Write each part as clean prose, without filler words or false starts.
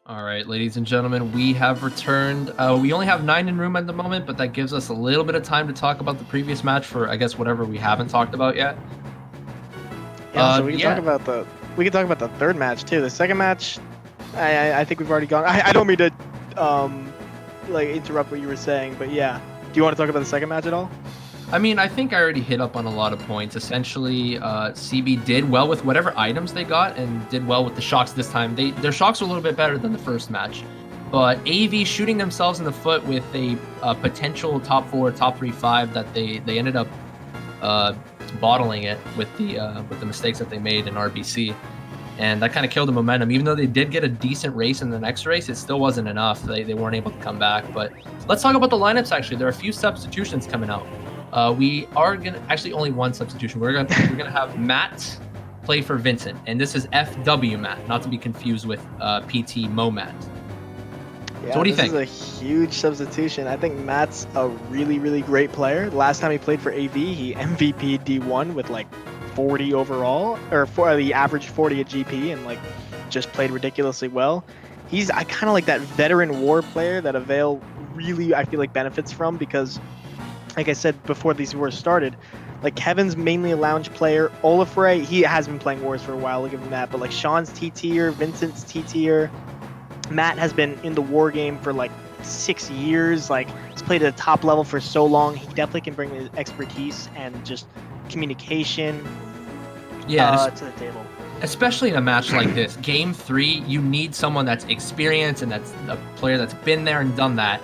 All right, ladies and gentlemen, we have returned. We only have 9 in room at the moment, but that gives us a little bit of time to talk about the previous match for, I guess, whatever we haven't talked about yet. Yeah, so we can talk about the third match too. The second match, I think we've already gone. I don't mean to like interrupt what you were saying, but yeah. Do you want to talk about the second match at all? I mean, I think I already hit up on a lot of points. Essentially, CB did well with whatever items they got and did well with the shocks this time. Their shocks were a little bit better than the first match. But AV shooting themselves in the foot with a potential top 4, top 3, 5 that they ended up bottling it with the mistakes that they made in RBC. And that kind of killed the momentum. Even though they did get a decent race in the next race, it still wasn't enough. They weren't able to come back. But let's talk about the lineups, actually. There are a few substitutions coming out. We are gonna actually only one substitution. We're gonna have Matt play for Vincent, and this is FW Matt, not to be confused with PT Mo Matt. Yeah, so what do you think? This is a huge substitution. I think Matt's a really, really great player. Last time he played for AV, he MVP D1 with like 40 overall, or for the average 40 at GP, and like just played ridiculously well. I kind of like that veteran war player that Avail really, I feel like, benefits from, because like I said before these wars started, like Kevin's mainly a lounge player. Olafray, he has been playing wars for a while, I'll give him that, but like Sean's T tier, Vincent's T tier. Matt has been in the war game for like 6 years, like he's played at the top level for so long. He definitely can bring his expertise and just communication to the table. Especially in a match like this, Game 3, you need someone that's experienced and that's a player that's been there and done that.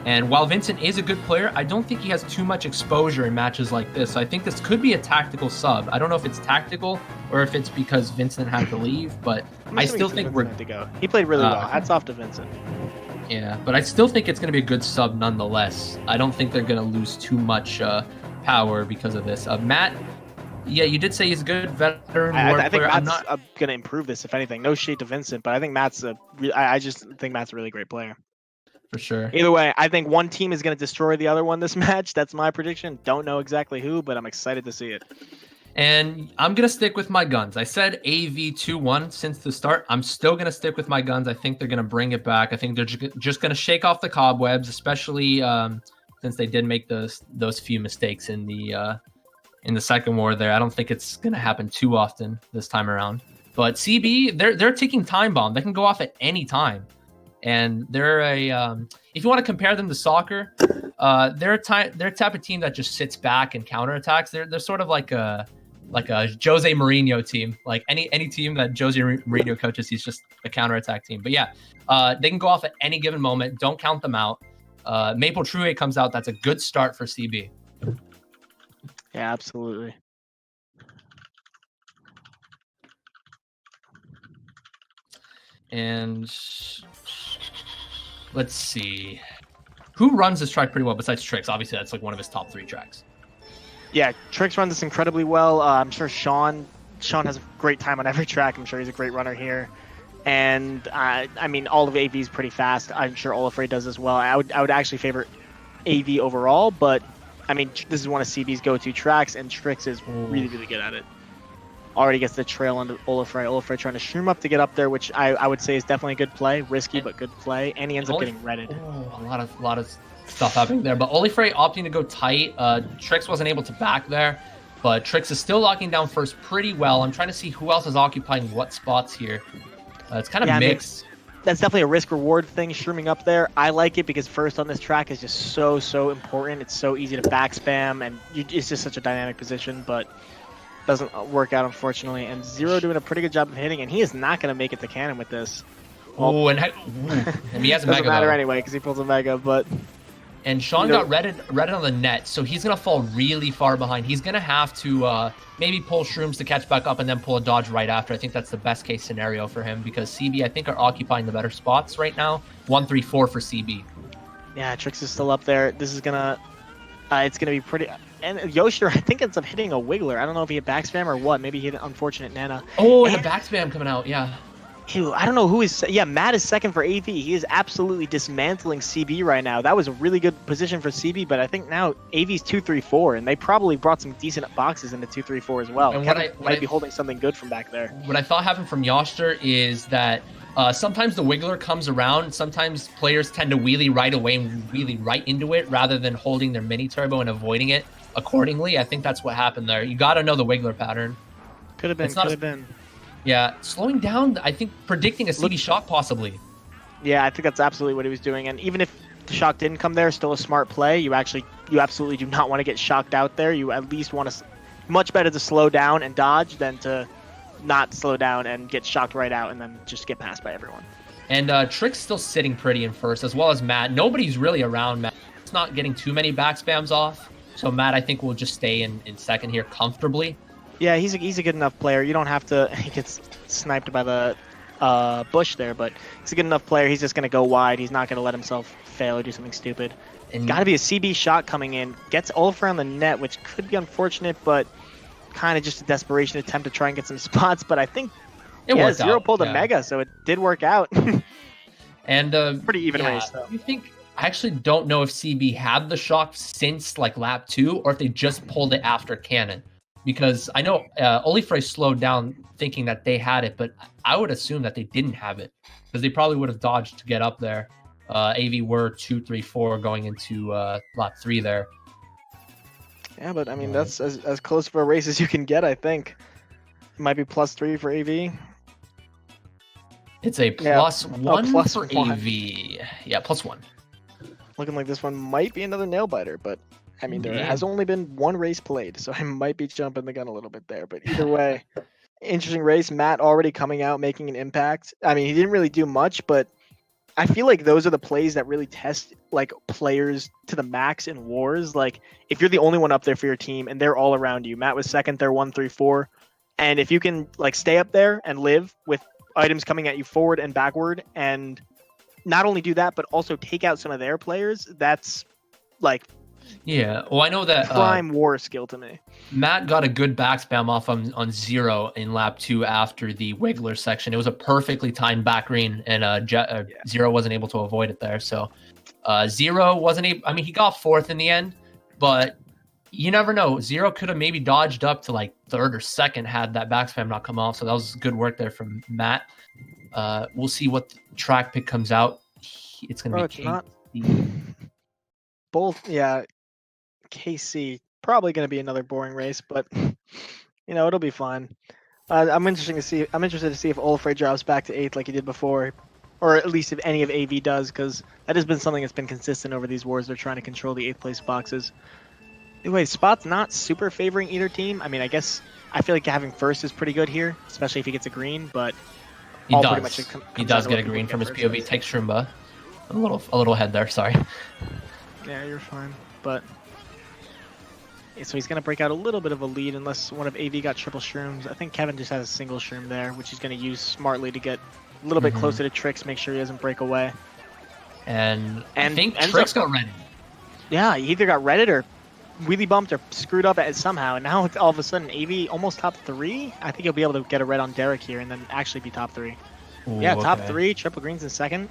And while Vincent is a good player, I don't think he has too much exposure in matches like this. So I think this could be a tactical sub. I don't know if it's tactical or if it's because Vincent had to leave, but I still think we're... to go. He played really well. Hats off to Vincent. Yeah, but I still think it's going to be a good sub nonetheless. I don't think they're going to lose too much power because of this. Matt, yeah, you did say he's a good veteran I think player. Matt's going to improve this, if anything. No shade to Vincent, but I think I just think Matt's a really great player. For sure. Either way, I think one team is going to destroy the other one this match. That's my prediction. Don't know exactly who, but I'm excited to see it. And I'm going to stick with my guns. I said AV 2-1 since the start. I'm still going to stick with my guns. I think they're going to bring it back. I think they're just going to shake off the cobwebs, especially since they did make those few mistakes in the second war there. I don't think it's going to happen too often this time around. But CB, they're taking time bomb. They can go off at any time. And they're if you want to compare them to soccer, they're a type of team that just sits back and counterattacks. They're sort of like a Jose Mourinho team. Like any team that Jose Mourinho coaches, he's just a counterattack team. But yeah, they can go off at any given moment. Don't count them out. Maple Treeway comes out. That's a good start for CB. Yeah, absolutely. And let's see. Who runs this track pretty well besides Trix? Obviously, that's like one of his top 3 tracks. Yeah, Trix runs this incredibly well. I'm sure Sean has a great time on every track. I'm sure he's a great runner here. And I mean, all of AV is pretty fast. I'm sure Olafray does as well. I would actually favor AV overall, but I mean, this is one of CB's go-to tracks, and Trix is really, really good at it. Already gets the trail under Olafray. Olafray trying to shroom up to get up there, which I would say is definitely a good play. Risky, but good play. And he ends up getting redded. Oh, a lot of stuff happening there. But Olafray opting to go tight. Trix wasn't able to back there, but Trix is still locking down first pretty well. I'm trying to see who else is occupying what spots here. It's kind of mixed. I mean, that's definitely a risk-reward thing, shrooming up there. I like it because first on this track is just so important. It's so easy to back spam, and it's just such a dynamic position, but doesn't work out, unfortunately. And Zero doing a pretty good job of hitting, and he is not going to make it to cannon with this. Oh, and he has a mega. Doesn't matter anyway because he pulls a mega, but... And Sean got redded on the net, so he's going to fall really far behind. He's going to have to maybe pull shrooms to catch back up and then pull a dodge right after. I think that's the best case scenario for him because CB, I think, are occupying the better spots right now. 1-3-4 for CB. Yeah, Trix is still up there. This is going to... it's going to be pretty... And Yoshiter, I think, ends up hitting a Wiggler. I don't know if he hit back spam or what. Maybe he hit an unfortunate Nana. Oh, and a back spam coming out, yeah. Ew, I don't know who is... Yeah, Matt is second for AV. He is absolutely dismantling CB right now. That was a really good position for CB, but I think now AV's 2-3-4, and they probably brought some decent boxes into 2-3-4 as well. And might be holding something good from back there. What I thought happened from Yoshiter is that Sometimes the Wiggler comes around. Sometimes players tend to wheelie right away and wheelie right into it rather than holding their mini turbo and avoiding it accordingly. I think that's what happened there. You got to know the Wiggler pattern. Could have been. Could have been. Yeah, slowing down. I think predicting a CB shock possibly. Yeah, I think that's absolutely what he was doing. And even if the shock didn't come there, still a smart play. You absolutely do not want to get shocked out there. You at least want to. Much better to slow down and dodge than to not slow down and get shocked right out and then just get passed by everyone. And Trick's still sitting pretty in first, as well as Matt. Nobody's really around Matt. It's not getting too many back spams off. So Matt, I think, will just stay in second here comfortably. Yeah, he's a good enough player. You don't have to. He gets sniped by the bush there, but he's a good enough player. He's just going to go wide. He's not going to let himself fail or do something stupid. And got to be a CB shot coming in. Gets Olaf around the net, which could be unfortunate, but kind of just a desperation attempt to try and get some spots. But I think Zero pulled a mega, so it did work out. And pretty even race, though. I actually don't know if CB had the shock since like lap 2 or if they just pulled it after Cannon. Because I know Olifre slowed down thinking that they had it, but I would assume that they didn't have it because they probably would have dodged to get up there. AV were 2, 3, 4 going into lap 3 there. Yeah, but I mean, that's as close for a race as you can get, I think. It might be +3 for AV. It's a +1 plus for one. AV. Yeah, +1. Looking like this one might be another nail biter, but I mean, there has only been one race played, so I might be jumping the gun a little bit there. But either way, interesting race. Matt already coming out, making an impact. I mean, he didn't really do much, but I feel like those are the plays that really test like players to the max in wars. Like if you're the only one up there for your team and they're all around you, Matt was second, they're 1, 3, 4. And if you can like stay up there and live with items coming at you forward and backward and not only do that, but also take out some of their players, that's like well, I know that prime war skill to me. Matt got a good back spam off on Zero in lap 2 after the Wiggler section. It was a perfectly timed back green, and Zero wasn't able to avoid it there. So Zero wasn't able. I mean, he got 4th in the end, but you never know. Zero could have maybe dodged up to like 3rd or 2nd had that back spam not come off. So that was good work there from Matt. We'll see what track pick comes out. It's going to be KC. Both, KC probably going to be another boring race, but you know it'll be fun. I'm interested to see if Olafray drops back to 8th like he did before, or at least if any of AV does, because that has been something that's been consistent over these wars. They're trying to control the 8th place boxes. Anyway, Spot's not super favoring either team. I mean, I guess I feel like having first is pretty good here, especially if he gets a green. But he does get a green from his POV. Takes Shroomba. A little head there. Sorry. Yeah, you're fine. But so he's going to break out a little bit of a lead unless one of AV got triple shrooms. I think Kevin just has a single shroom there, which he's going to use smartly to get a little bit closer to Trix, make sure he doesn't break away. And I think Trix got redded. Yeah, he either got redded or wheelie bumped or screwed up somehow. And now all of a sudden AV almost top 3. I think he'll be able to get a red on Derek here and then actually be top 3. Ooh, yeah, top 3, triple greens in second.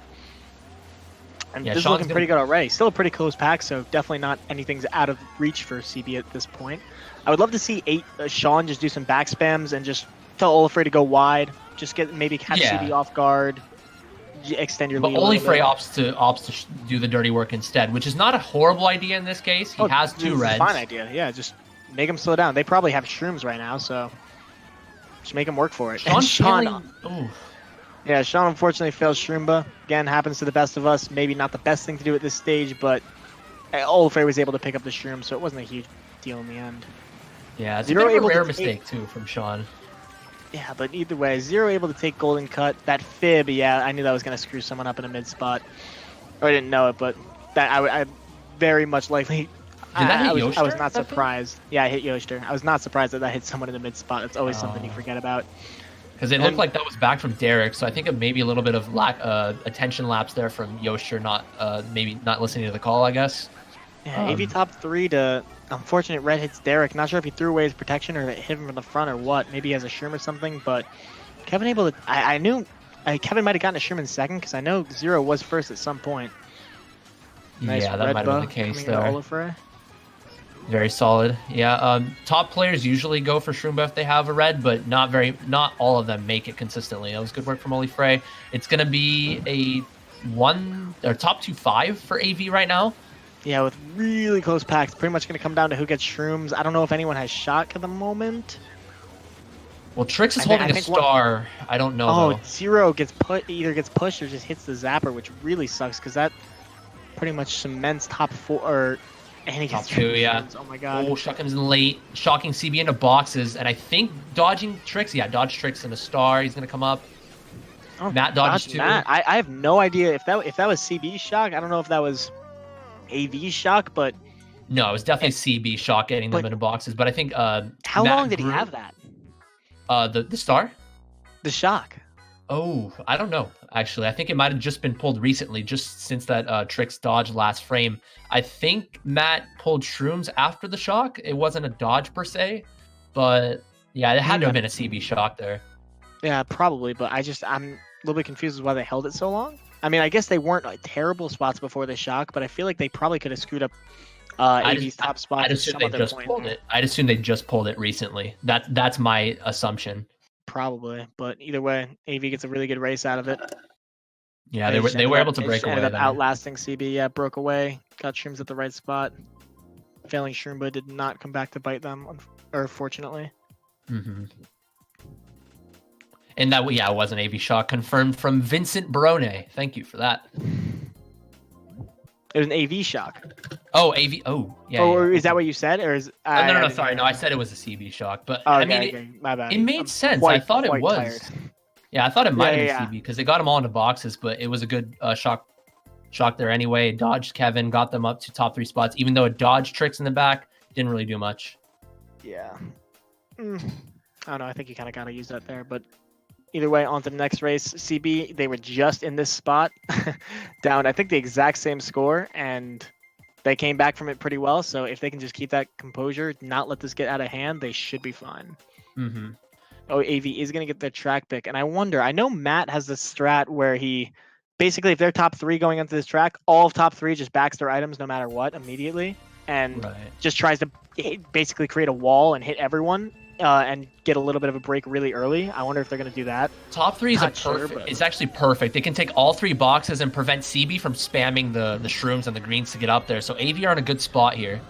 And this is Sean's looking pretty good already. Still a pretty close pack, so definitely not anything's out of reach for CB at this point. I would love to see Sean just do some back spams and just tell Olafray to go wide. Just maybe catch CB off guard, extend your lead. But Olafray opts to do the dirty work instead, which is not a horrible idea in this case. He has 2 reds. Fine idea. Yeah, just make him slow down. They probably have shrooms right now, so just make him work for it. Yeah, Sean unfortunately fails Shroomba. Again, happens to the best of us. Maybe not the best thing to do at this stage, but Olafray was able to pick up the Shroom, so it wasn't a huge deal in the end. Yeah, it's a bit of a rare mistake, too, from Sean. Yeah, but either way, Zero able to take Golden Cut. That fib, yeah, I knew that was going to screw someone up in a mid spot. Or I didn't know it, but that I very much likely... I was not surprised. Yeah, I hit Yoster. I was not surprised that hit someone in the mid spot. That's always something you forget about. Because it looked like that was back from Derek, so I think maybe a little bit of attention lapse there from Yoster, maybe not listening to the call, I guess. Yeah, AV top 3 to unfortunate red hits Derek. Not sure if he threw away his protection or it hit him from the front or what. Maybe he has a shroom or something, but Kevin able to... I knew Kevin might have gotten a shroom in second because I know Zero was first at some point. Nice yeah, that might have been the case there. Very solid. Yeah. Top players usually go for Shroomba if they have a red, but not all of them make it consistently. That was good work from Oli Frey. It's gonna be a top 2-5 for AV right now. Yeah, with really close packs. Pretty much gonna come down to who gets shrooms. I don't know if anyone has shock at the moment. Well, Trix is holding a star. I don't know. Oh, though. Zero either gets pushed or just hits the zapper, which really sucks because that pretty much cements top 4. And he gets top 2, yeah. Oh my god. Oh, Shuck comes in late, shocking CB into boxes, and I think dodging Trix. Yeah, dodge Trix and a star. He's gonna come up. Oh, Matt dodges too. Matt. I have no idea if that was CB shock. I don't know if that was AV shock, but no, it was definitely CB shock getting them into boxes. But I think how Matt long did he have that? The star? The shock. Oh, I don't know. Actually, I think it might have just been pulled recently, just since that Trix dodge last frame. I think Matt pulled shrooms after the shock. It wasn't a dodge per se, but yeah, it had to have been a CB shock there. Yeah, probably. But I'm a little bit confused as why they held it so long. I mean, I guess they weren't like terrible spots before the shock, but I feel like they probably could have screwed up AV's top spot. I'd assume they just pulled it. I'd assume they just pulled it recently. That's my assumption. Probably, but either way, AV gets a really good race out of it. Yeah, they were able to break away. Ended up outlasting CB. Yeah, broke away. Got shrooms at the right spot. Failing Shroomba did not come back to bite them, fortunately. Mm-hmm. And that, yeah, it was an AV shock confirmed from Vincent Barone. Thank you for that. It was an AV shock. Oh, AV. Oh, yeah. Oh, yeah. Is that what you said, or is? No. Sorry, no. I said it was a CB shock, but okay, I mean, my bad. It made sense. I thought it was. Tired. Yeah, I thought it might have been CB because they got them all into boxes, but it was a good shock there anyway. Dodged Kevin, got them up to top 3 spots, even though it dodged Trix in the back. Didn't really do much. Yeah. I don't know. I think you kind of got to use that there, but. Either way, on to the next race. CB, they were just in this spot, down, I think, the exact same score, and they came back from it pretty well. So if they can just keep that composure, not let this get out of hand, they should be fine. Mm-hmm. Oh, AV is going to get their track pick. And I know Matt has this strat where he, basically, if they're top 3 going into this track, all of top 3 just backs their items no matter what immediately, and just tries to basically create a wall and hit everyone. And get a little bit of a break really early. I wonder if they're going to do that. Top 3 is It's actually perfect. They can take all 3 boxes and prevent CB from spamming the shrooms and the greens to get up there. So AV are in a good spot here.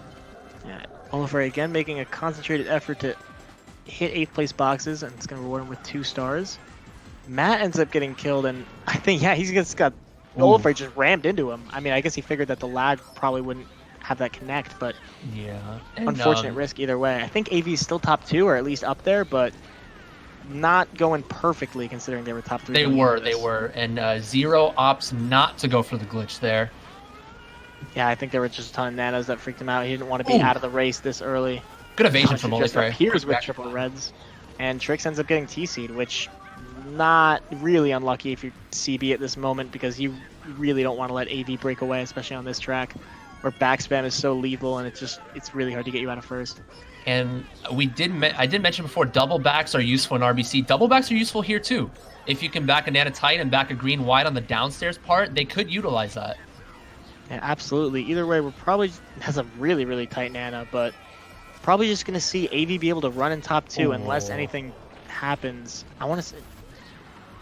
Yeah, Olafray again making a concentrated effort to hit 8th place boxes, and it's going to reward him with 2 stars. Matt ends up getting killed, and I think, yeah, he's just got... Olafray just rammed into him. I mean, I guess he figured that the lag probably wouldn't have that connect, but yeah, unfortunate risk either way. I think AV is still top 2 or at least up there, but not going perfectly considering they were top 3. They were, and Zero opts not to go for the glitch there. Yeah, I think there were just a ton of nanos that freaked him out. He didn't want to be out of the race this early. Good evasion from Olafray. Appears with triple reds, and Trix ends up getting T-seed, which not really unlucky if you're CB at this moment, because you really don't want to let AV break away, especially on this track, where backspam is so lethal and it's really hard to get you out of first. And I did mention before, double backs are useful in RBC. Double backs are useful here too. If you can back a Nana tight and back a green wide on the downstairs part, they could utilize that. Yeah, absolutely. Either way, we're probably has a really, really tight Nana, but probably just going to see AV be able to run in top 2 unless anything happens. I want to say,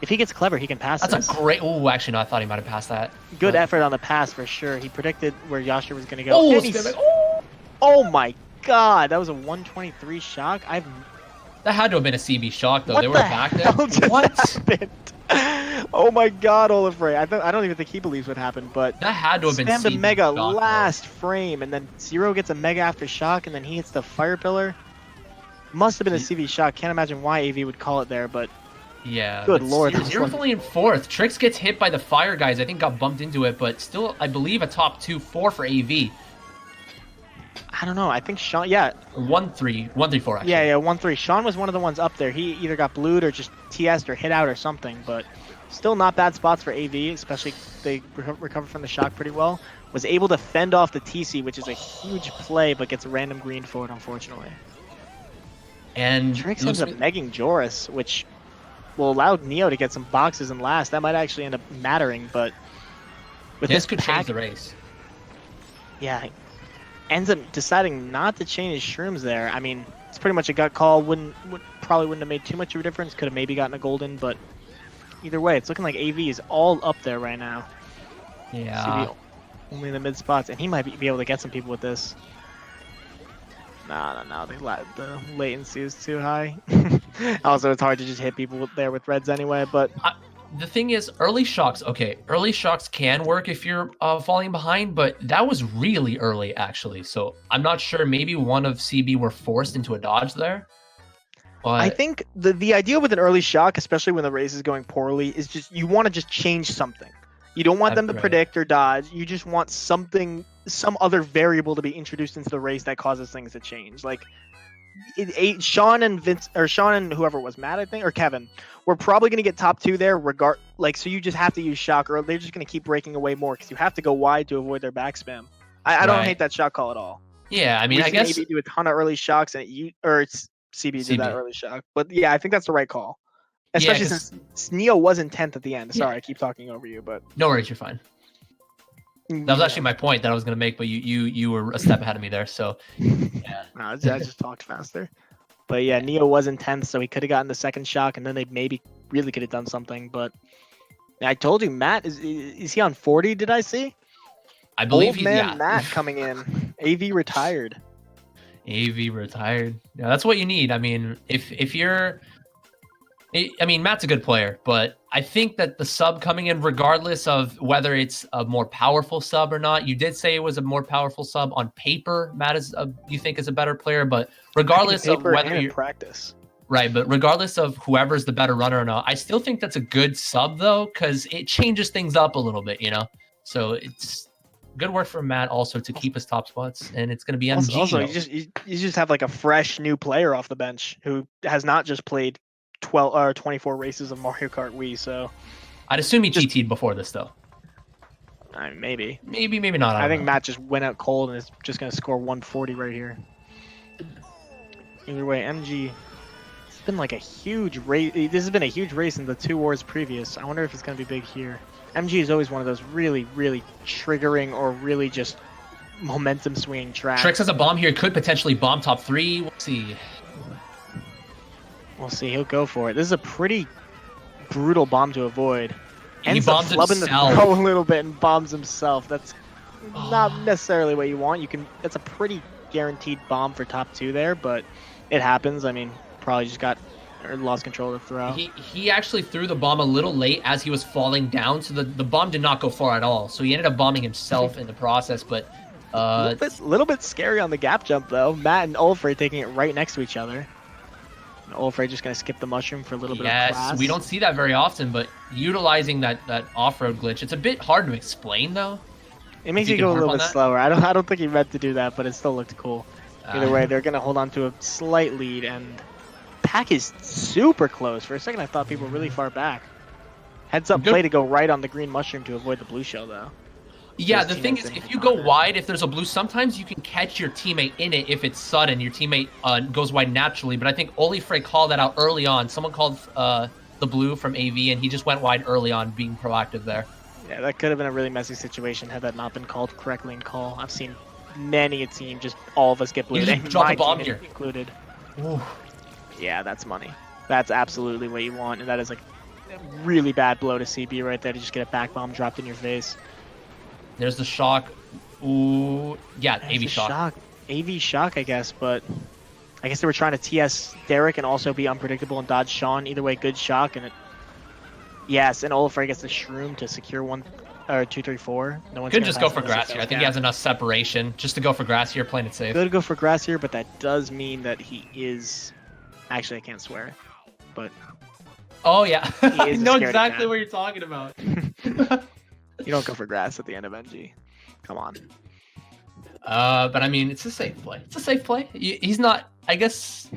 if he gets clever, he can pass That's a great... Oh, actually, no, I thought he might have passed that. Good effort on the pass, for sure. He predicted where Yasha was going to go. Oh, my God. That was a 123 shock. That had to have been a CB shock, though. They were back there. What happened? Oh, my God, Olafray. I don't even think he believes what happened, but... That had to have been CB CB a mega shock, last frame, and then Zero gets a mega after shock, and then he hits the fire pillar. Must have been a CB shock. Can't imagine why AV would call it there, but... Yeah. Good lord. Zero fully in 4th. Trix gets hit by the fire guys. I think got bumped into it, but still, I believe a top 2-4 for AV. I don't know. I think Sean, 1-3, 1-3-4 actually. Yeah, 1-3. Sean was one of the ones up there. He either got blued or just TS'd or hit out or something, but still not bad spots for AV, especially they recovered from the shock pretty well. Was able to fend off the TC, which is a huge play, but gets a random green for it, unfortunately. And Trix ends up negging Joris, which will allow Neo to get some boxes in last. That might actually end up mattering, but with this could change the race. Yeah. ends up deciding not to chain his shrooms there. I mean, it's pretty much a gut call. Probably wouldn't have made too much of a difference. Could have maybe gotten a golden, but either way, it's looking like AV is all up there right now. Yeah. CB only in the mid spots, and he might be able to get some people with this. No. The latency is too high. Also, it's hard to just hit people there with reds anyway, but... The thing is, early shocks, okay, early shocks can work if you're falling behind, but that was really early, actually. So I'm not sure. Maybe one of CB were forced into a dodge there. But... I think the idea with an early shock, especially when the race is going poorly, is just you want to just change something. You don't want them to predict or dodge. You just want something, some other variable to be introduced into the race that causes things to change. Like Sean and Vince, or Sean and whoever it was, Matt, I think, or Kevin, we're probably going to get top 2 there. So you just have to use shock, or they're just going to keep breaking away more because you have to go wide to avoid their back spam. I don't hate that shock call at all. Yeah, I mean, I guess maybe do a ton of early shocks and CB did that early shock, but yeah, I think that's the right call. Especially since Neo was in 10th at the end. Sorry, I keep talking over you, but no worries, you're fine. That was actually my point that I was going to make, but you were a step ahead of me there. So yeah, no, I just talked faster. But yeah, Neo was in 10th, so he could have gotten the second shock, and then they maybe really could have done something. But I told you, Matt is he on 40? Did I see? I believe he's Matt coming in. AV retired. AV retired. Yeah, that's what you need. I mean, if you're, I mean, Matt's a good player, but I think that the sub coming in, regardless of whether it's a more powerful sub or not, you did say it was a more powerful sub on paper. Matt you think is a better player, but regardless of whether you practice, right? But regardless of whoever's the better runner or not, I still think that's a good sub though, because it changes things up a little bit, you know. So it's good work from Matt also to keep his top spots, and it's going to be MG. Also, you just have like a fresh new player off the bench who has not just played 12 or 24 races of Mario Kart Wii, so I'd assume he GT'd before this though. Maybe not. I think Matt just went out cold and is just gonna score 140 right here. Either way, MG, it's been like a huge race. This has been a huge race in the 2 wars previous. I wonder if it's gonna be big here. MG is always one of those really, really triggering or really just momentum swinging tracks. Trix has a bomb here, could potentially bomb top 3. We'll see. We'll see. He'll go for it. This is a pretty brutal bomb to avoid. And he bombs flubbing himself. the throw a little bit and bombs himself. That's not necessarily what you want. That's a pretty guaranteed bomb for top 2 there, but it happens. I mean, probably just lost control of the throw. He actually threw the bomb a little late as he was falling down, so the bomb did not go far at all. So he ended up bombing himself in the process, but a little bit scary on the gap jump though. Matt and Olfrey taking it right next to each other. Olfrey just going to skip the mushroom for a little bit of class. Yes, we don't see that very often, but utilizing that off-road glitch, it's a bit hard to explain, though. It makes you go a little bit slower. I don't think he meant to do that, but it still looked cool. Either way, they're going to hold on to a slight lead, and Pack is super close. For a second, I thought people were really far back. Heads-up play to go right on the green mushroom to avoid the blue shell, though. Yeah, the thing is, if you go wide, if there's a blue, sometimes you can catch your teammate in it if it's sudden. Your teammate goes wide naturally, but I think Olifrey called that out early on. Someone called the blue from AV, and he just went wide early on, being proactive there. Yeah, that could have been a really messy situation had that not been called correctly in call. I've seen many a team, just all of us get blue. You drop a bomb here. Included. Ooh. Yeah, that's money. That's absolutely what you want, and that is like a really bad blow to CB right there to just get a back bomb dropped in your face. There's the shock. Ooh, yeah, There's AV shock. AV shock, I guess, but I guess they were trying to TS Derek and also be unpredictable and dodge Sean. Either way, good shock, and yes, and Olafrey gets the shroom to secure 1 or 2, 3, 4. No one's could just go for grass here. I think he has enough seperation just to go for grass here, playing it safe. Could go for grass here, but that does mean that he is. Actually, I can't swear, but. Oh yeah, I know exactly what you're talking about. You don't go for grass at the end of NG. Come on. But I mean, it's a safe play. It's a safe play. He's not. I guess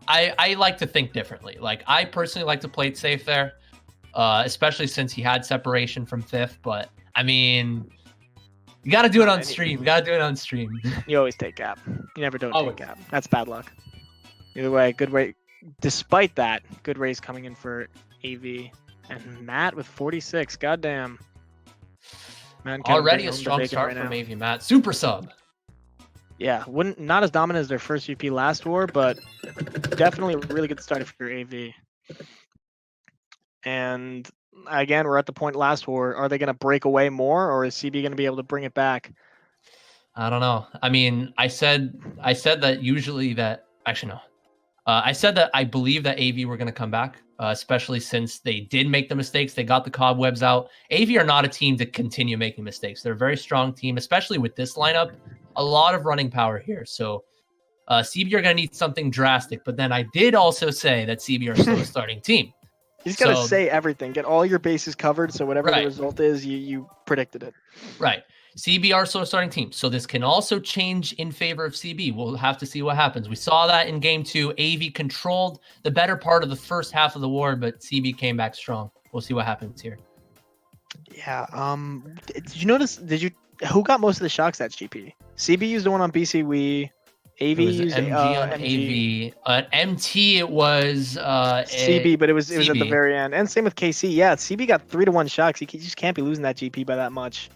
I like to think differently. Like I personally like to play it safe there, especially since he had separation from fifth. But I mean, you got to do it on stream. You got to do it on stream. You always take gap. You never don't take gap. That's bad luck. Either way, good race. Despite that, good race coming in for AV and Matt with 46. Goddamn. Man, already a strong start from AV Matt. Super sub. Yeah, wouldn't not as dominant as their first VP last war, but definitely a really good start for AV. And again, we're at the point last war. Are they going to break away more, or is CB going to be able to bring it back? I don't know. I mean, I said that usually that actually no. I said that I believe that AV were going to come back, especially since they did make the mistakes. They got the cobwebs out. AV are not a team to continue making mistakes. They're a very strong team, especially with this lineup. A lot of running power here. So CB are going to need something drastic. But then I did also say that CB are still a starting team. You just got to say everything. Get all your bases covered, so whatever the result is, you predicted it. Right. CB are still a starting team. So this can also change in favor of CB. We'll have to see what happens. We saw that in game 2. AV controlled the better part of the first half of the war, but CB came back strong. We'll see what happens here. Yeah. Did you notice, who got most of the shocks at GP? CB used the one on BC Wii. AV used MG on MG. MT it was CB, but it was CB. At the very end. And same with KC. Yeah, CB got 3-1 shocks. You just can't be losing that GP by that much.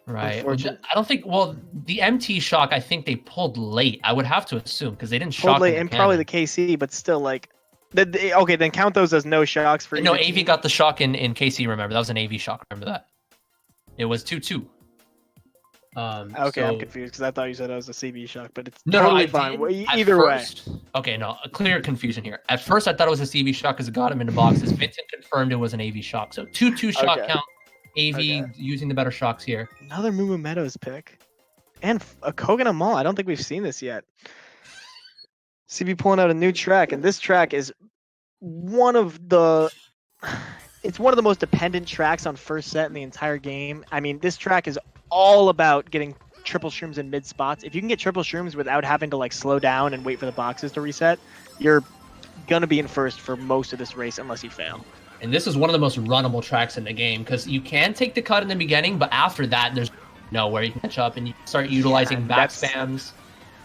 Right. I don't think. Well, the MT shock, I think they pulled late. I would have to assume because they didn't shock late, and probably the KC, but still like. Okay, then count those as no shocks for. No, AV got the shock in KC. Remember that was an AV shock. Remember that. It was 2-2. Okay, I'm confused because I thought you said it was a CB shock, but it's no, totally fine. Either way. Okay, no, a clear confusion here. At first, I thought it was a CB shock because it got him into boxes. Vincent confirmed it was an AV shock. So 2-2 shock count. AV using the better shocks here. Another Moo Moo Meadows pick. And a Kogan Mall. I don't think we've seen this yet. CB pulling out a new track, and this track is one of the most dependent tracks on first set in the entire game. I mean, this track is all about getting triple shrooms in mid spots. If you can get triple shrooms without having to like slow down and wait for the boxes to reset, you're gonna be in first for most of this race unless you fail. And this is one of the most runnable tracks in the game because you can take the cut in the beginning, but after that, there's nowhere you can catch up and you start utilizing back spams.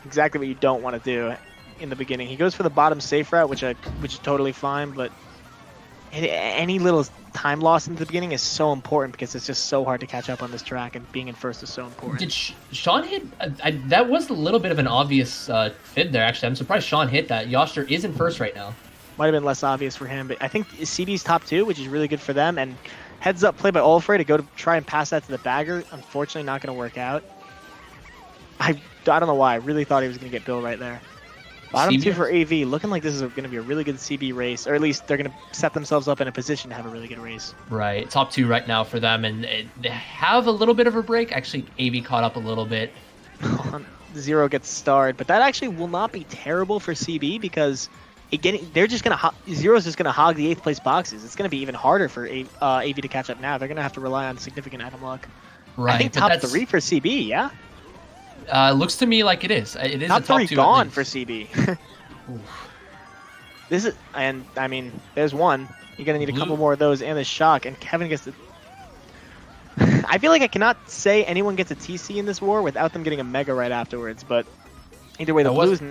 Exactly what you don't want to do in the beginning. He goes for the bottom safe route, which is totally fine, but any little time loss in the beginning is so important because it's just so hard to catch up on this track, and being in first is so important. Did Sean hit? That was a little bit of an obvious fib there, actually. I'm surprised Sean hit that. Yoster is in first right now. Might have been less obvious for him, but I think CB's top 2, which is really good for them. And heads up play by Olafray to go to try and pass that to the bagger. Unfortunately, not going to work out. I don't know why. I really thought he was going to get Bill right there. Bottom 2 for AV, looking like this is going to be a really good CB race, or at least they're going to set themselves up in a position to have a really good race. Right, top 2 right now for them, and they have a little bit of a break. Actually, AV caught up a little bit. Zero gets starred, but that actually will not be terrible for CB because they're just gonna Zero's just gonna hog the 8th place boxes. It's gonna be even harder for AV to catch up now. They're gonna have to rely on significant item luck. Right, I think top 3 for CB, yeah. Looks to me like it is. It is top a top 3 2 gone for CB. This is, and I mean, there's one. You're gonna need a couple more of those and a shock. And Kevin gets the. I feel like I cannot say anyone gets a TC in this war without them getting a mega right afterwards. But either way, the Blues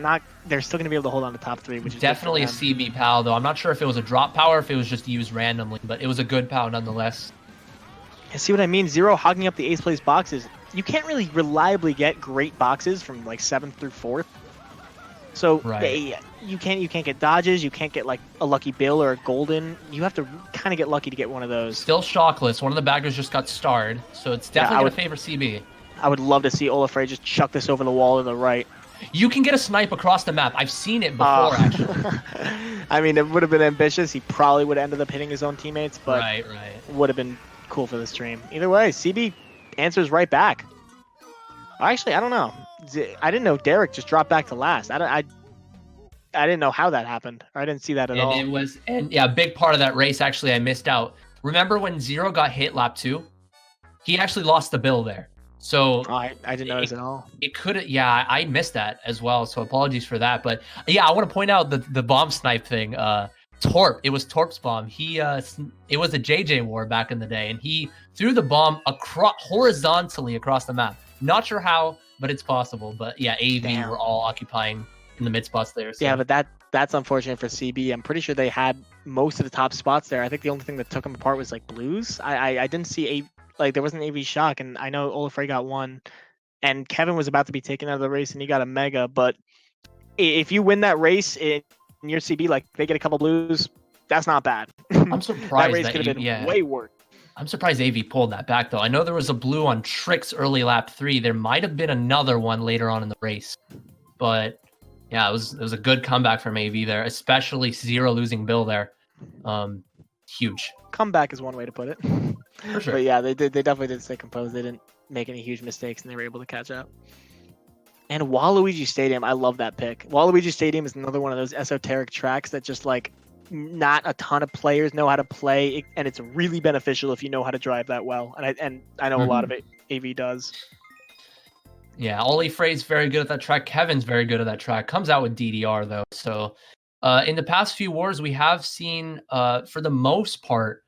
they're still gonna be able to hold on to top 3, which is definitely a CB PAL though. I'm not sure if it was a drop power, if it was just used randomly, but it was a good PAL nonetheless. And see what I mean? Zero hogging up the 8th place boxes. You can't really reliably get great boxes from like 7th through 4th. So you can't get dodges. You can't get like a lucky Bill or a golden. You have to kind of get lucky to get one of those. Still shockless. One of the baggers just got starred, so it's definitely going to favor CB. I would love to see Olafray just chuck this over the wall to the right. You can get a snipe across the map. I've seen it before, actually. I mean, it would have been ambitious. He probably would have ended up hitting his own teammates, but would have been cool for the stream. Either way, CB answers right back. Actually, I don't know. I didn't know Derek just dropped back to last. I didn't know how that happened. I didn't see that at all. And a big part of that race, actually, I missed out. Remember when Zero got hit lap 2? He actually lost the Bill there. So I didn't notice at all. It could have, I missed that as well. So apologies for that. But yeah, I want to point out the bomb snipe thing. Torp, it was Torp's bomb. It was a JJ war back in the day, and he threw the bomb horizontally across the map. Not sure how, but it's possible. But yeah, AV were all occupying in the mid spots there. So. Yeah, but that's unfortunate for CB. I'm pretty sure they had most of the top spots there. I think the only thing that took them apart was like Blues. I didn't see there wasn't AV shock, and I know Olafray got one. and Kevin was about to be taken out of the race, and he got a mega. But if you win that race in your CB, like they get a couple blues, that's not bad. I'm surprised that race could have been way worse. I'm surprised AV pulled that back though. I know there was a blue on Trix early lap 3. There might have been another one later on in the race, but yeah, it was a good comeback from AV there, especially 0 losing Bill there. Huge. Comeback is one way to put it. For sure. But yeah, they definitely did stay composed. They didn't make any huge mistakes, and they were able to catch up. And Waluigi Stadium, I love that pick. Waluigi Stadium is another one of those esoteric tracks that just like not a ton of players know how to play, and it's really beneficial if you know how to drive that well. And I know a lot of it AV does. Yeah, Ollie Frey's very good at that track. Kevin's very good at that track. Comes out with DDR though. So in the past few wars, we have seen for the most part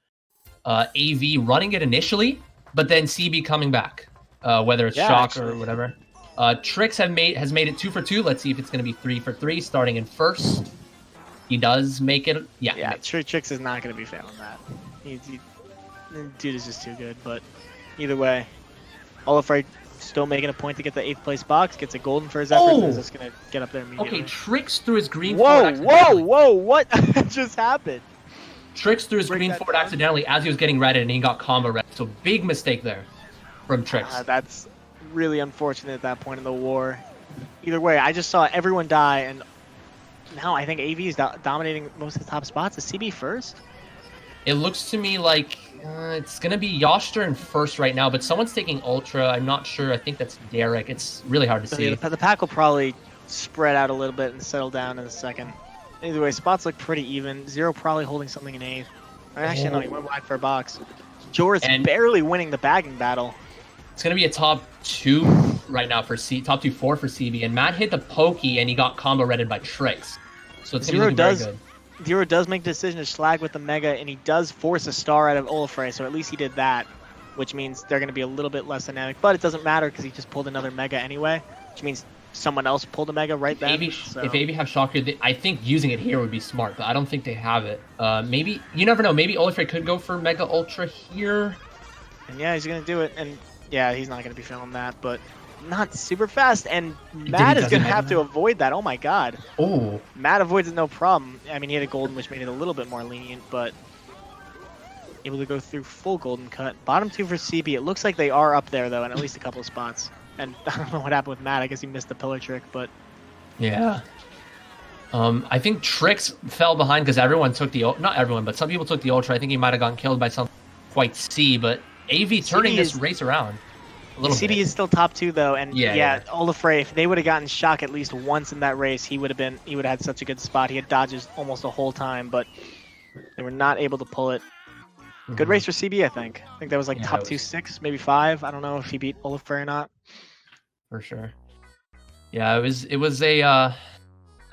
AV running it initially, but then CB coming back, whether it's Shock or whatever. Trix has made it 2 for 2. Let's see if it's going to be 3 for 3, starting in first. He does make it. Yeah. Trix is not going to be failing that. Dude is just too good. But either way, Olafray still making a point to get the 8th place box. Gets a golden for his effort. Is just going to get up there immediately. Okay, Trix threw his green. Whoa! What just happened? Trix threw his green forward accidentally as he was getting redded, and he got combo red. So big mistake there from Trix. That's really unfortunate at that point in the war. Either way, I just saw everyone die, and now I think AV is dominating most of the top spots. Is CB first? It looks to me like it's going to be Yoster in first right now, but someone's taking Ultra. I'm not sure. I think that's Derek. It's really hard to see. The pack will probably spread out a little bit and settle down in a second. Either way, spots look pretty even. 0 probably holding something in 8th. Actually, no, he went wide for a box. Jor's barely winning the bagging battle. It's going to be a top 2 right now for top 2-4 for CB. And Matt hit the pokey, and he got combo redded by Trix. So it's going to be very good. 0 does make the decision to slag with the Mega, and he does force a star out of Olafray, so at least he did that, which means they're going to be a little bit less dynamic. But it doesn't matter because he just pulled another Mega anyway, which means someone else pulled a Mega right then. If AV have Shocker, I think using it here would be smart, but I don't think they have it. Maybe, you never know, maybe Olafray could go for Mega Ultra here. And yeah, he's going to do it, and yeah, he's not going to be feeling that, but not super fast, and Matt is going to have to avoid that. Oh my god. Oh. Matt avoids it no problem. I mean, he had a golden, which made it a little bit more lenient, but able to go through full golden cut. Bottom 2 for CB. It looks like they are up there, though, in at least a couple of spots. And I don't know what happened with Matt. I guess he missed the pillar trick, but... Yeah. I think Trix fell behind because everyone took the... Not everyone, but some people took the Ultra. I think he might have gotten killed by some quite C, but AV turning this race around. CB is still top 2 though, and yeah. Olafray, if they would have gotten Shock at least once in that race, he would have had such a good spot. He had dodges almost the whole time, but they were not able to pull it. Good race for CB, I think. I think that was like top 2-6, maybe 5. I don't know if he beat Olafray or not. For sure. Yeah, it was a. I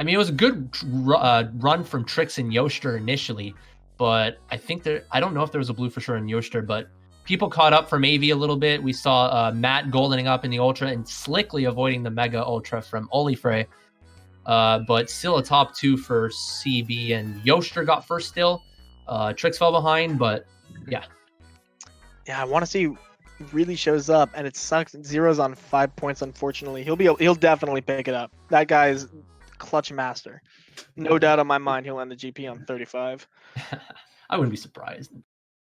mean, it was a good run from Trix and Yoster initially, but I think I don't know if there was a blue for sure in Yoster, but. People caught up from AV a little bit. We saw Matt goldening up in the Ultra and slickly avoiding the Mega Ultra from Olafray. But still a top 2 for CB, and Yoster got first still. Trix fell behind, but yeah. Yeah, I want to see who really shows up, and it sucks. 0's on 5 points, unfortunately. He'll definitely pick it up. That guy's clutch master. No doubt on my mind he'll end the GP on 35. I wouldn't be surprised.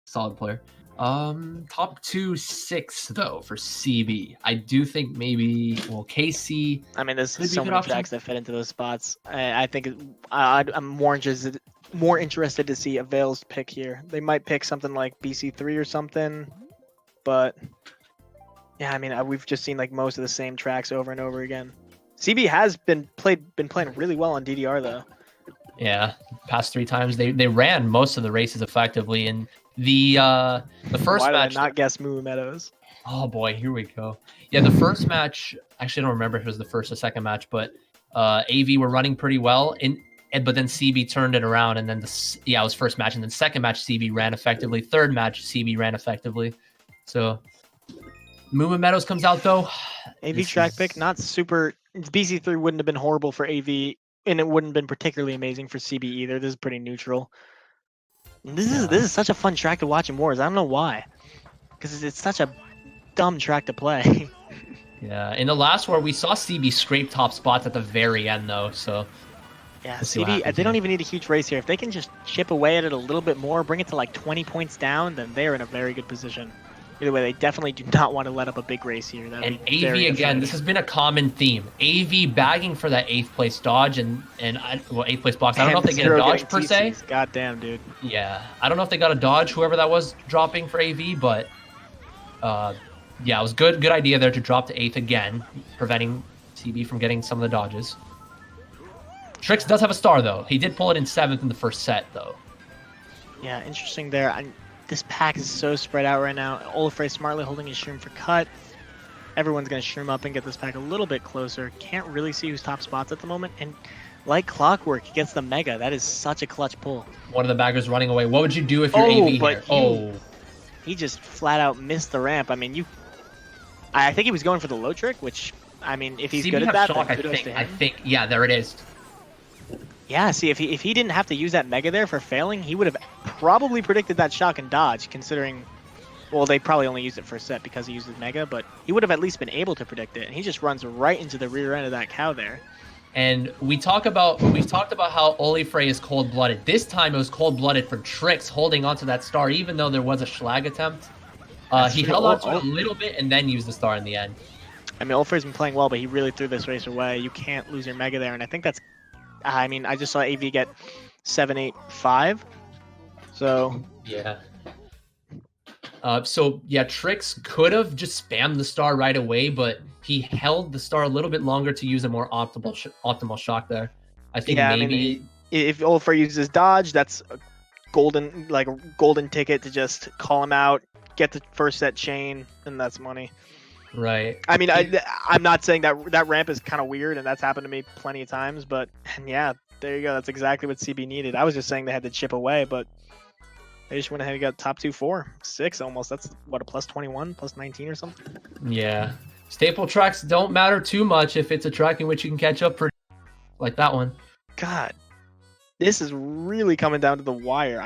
Solid player. Top 2-6 though for CB. I do think maybe KC. I mean, there's so many tracks that fit into those spots. I think I'm more interested to see Avail's pick here. They might pick something like BC3 or something, but yeah, I mean, we've just seen like most of the same tracks over and over again. CB has been playing really well on DDR though. Yeah, past 3 times they ran most of the races effectively, and the first Why match. Did I not guess Moo Moo Meadows? Oh boy, here we go. Yeah, the first match. Actually, I don't remember if it was the first or second match, but AV were running pretty well, but then CB turned it around, and then it was first match, and then second match CB ran effectively. Third match CB ran effectively. So Moo Moo Meadows comes out though. AV track pick, not super. BC3 wouldn't have been horrible for AV. And it wouldn't have been particularly amazing for CB either. This is pretty neutral. This is such a fun track to watch in Wars. I don't know why. Because it's such a dumb track to play. Yeah, in the last war, we saw CB scrape top spots at the very end, though, so... Yeah, We'll see what CB, happens they don't here. even need a huge race here. If they can just chip away at it a little bit more, bring it to like 20 points down, then they're in a very good position. Either way, they definitely do not want to let up a big race here. That'd And be AV, very again, this definitive. has been a common theme. AV bagging for that 8th place dodge and 8th place box. I don't know if they get a dodge per se. God damn, dude. Yeah, I don't know if they got a dodge, whoever that was dropping for AV, but yeah, it was good idea there to drop to 8th again, preventing CB from getting some of the dodges. Trix does have a star, though. He did pull it in 7th in the first set, though. Yeah, interesting there. This pack is so spread out right now. Olafray smartly holding his shroom for cut. Everyone's going to shroom up and get this pack a little bit closer. Can't really see who's top spots at the moment. And like clockwork, he gets the mega. That is such a clutch pull. One of the baggers running away. What would you do if you're AV here? Oh, he just flat out missed the ramp. I mean, I think he was going for the low trick, which, I mean, if he's CB good at had that, shock, then kudos to him. I think, yeah, there it is. Yeah, see, if he didn't have to use that mega there for failing, he would have probably predicted that shock and dodge, considering, well, they probably only used it for a set because he used his mega, but he would have at least been able to predict it, and he just runs right into the rear end of that cow there. And we've talked about how Olafray is cold-blooded. This time it was cold-blooded for Trix holding onto that star, even though there was a schlag attempt. He held on to it a little bit and then used the star in the end. I mean, Olafray's been playing well, but he really threw this race away. You can't lose your mega there, and I think that's, I mean, I just saw AV get 7-8-5, so... Yeah. So yeah, Trix could have just spammed the star right away, but he held the star a little bit longer to use a more optimal shock there. I think maybe. I mean, if Olafray uses dodge, that's a golden ticket to just call him out, get the first set chain, and that's money. Right. I mean, I'm not saying that ramp is kind of weird, and that's happened to me plenty of times, but yeah, there you go. That's exactly what CB needed. I was just saying they had to chip away, but they just went ahead and got top 2-4, 6 almost. That's what, a plus 21, plus 19 or something? Yeah. Staple tracks don't matter too much if it's a track in which you can catch up pretty, like that one. God, this is really coming down to the wire.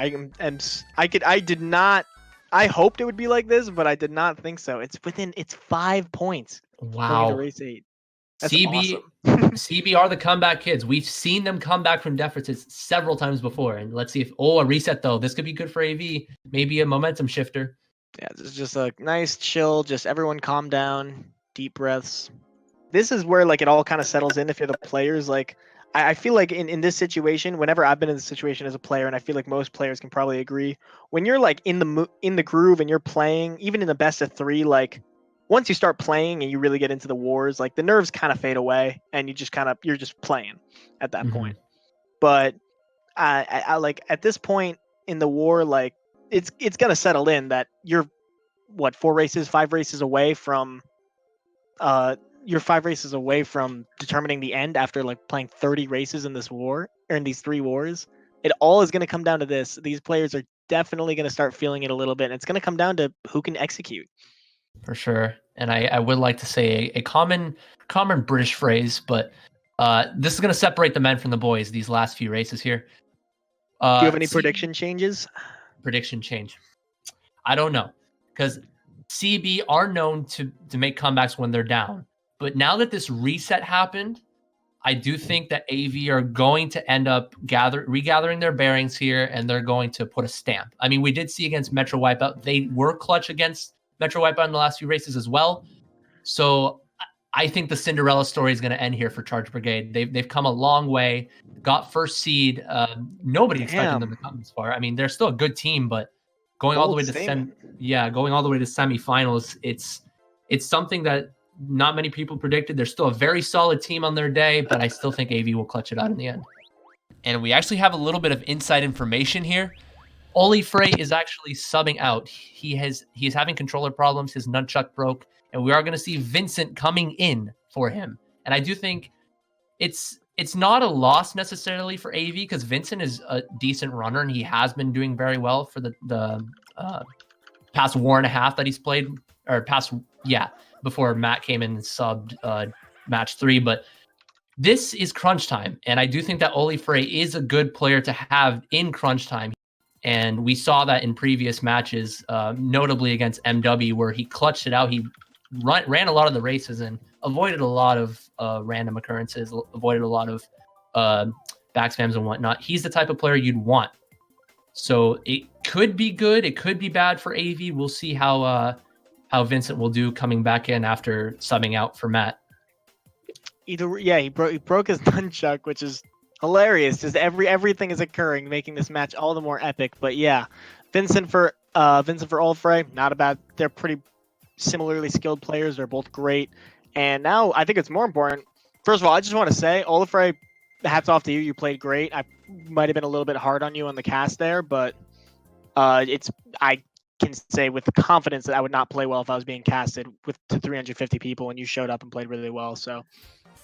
I hoped it would be like this, but I did not think so. It's 5 points. Wow. To race 8. That's CB, awesome. CB are the comeback kids. We've seen them come back from deficits several times before. And let's see if, a reset though. This could be good for AV. Maybe a momentum shifter. Yeah, this is just a nice chill. Just everyone calm down, deep breaths. This is where like it all kind of settles in if you're the players. Like I feel like in this situation, whenever I've been in this situation as a player, and I feel like most players can probably agree, when you're like in the groove and you're playing, even in the best of 3, like once you start playing and you really get into the wars, like the nerves kind of fade away and you're just playing at that point. But I like at this point in the war, like it's gonna settle in that you're 5 races away from you're 5 races away from determining the end after like playing 30 races in this war, or in these 3 wars. It all is going to come down to this. These players are definitely going to start feeling it a little bit, and it's going to come down to who can execute. For sure. And I would like to say a common British phrase, but this is going to separate the men from the boys, these last few races here. Do you have any prediction changes? Prediction change. I don't know, because CB are known to make comebacks when they're down. But now that this reset happened, I do think that AV are going to end up regathering their bearings here, and they're going to put a stamp. I mean, we did see against Metro Wipeout, they were clutch against Metro Wipeout in the last few races as well. So I think the Cinderella story is going to end here for Charge Brigade. They've come a long way, got first seed. Nobody expected them to come this far. I mean, they're still a good team, but going all the way to semifinals, it's something that not many people predicted. They're still a very solid team on their day, but I still think AV will clutch it out in the end. And we actually have a little bit of inside information here. Olafray is actually subbing out. He's having controller problems. His nunchuck broke, and we are going to see Vincent coming in for him. And I do think it's not a loss necessarily for AV, because Vincent is a decent runner, and he has been doing very well for the past war and a half that he's played, or before Matt came in and subbed match 3. But this is crunch time, and I do think that Olafray is a good player to have in crunch time. And we saw that in previous matches, notably against MW, where he clutched it out. ran a lot of the races and avoided a lot of random occurrences, avoided a lot of back spams and whatnot. He's the type of player you'd want. So it could be good. It could be bad for AV. We'll see how Vincent will do coming back in after subbing out for Matt. He broke his nunchuck, which is hilarious. Just everything is occurring, making this match all the more epic. But yeah, Vincent for Olfrey, not a bad. They're pretty similarly skilled players. They're both great. And now I think it's more important. First of all, I just want to say, Olfrey, hats off to you. You played great. I might have been a little bit hard on you on the cast there, but I can say with confidence that I would not play well if I was being casted to 350 people, and you showed up and played really well. So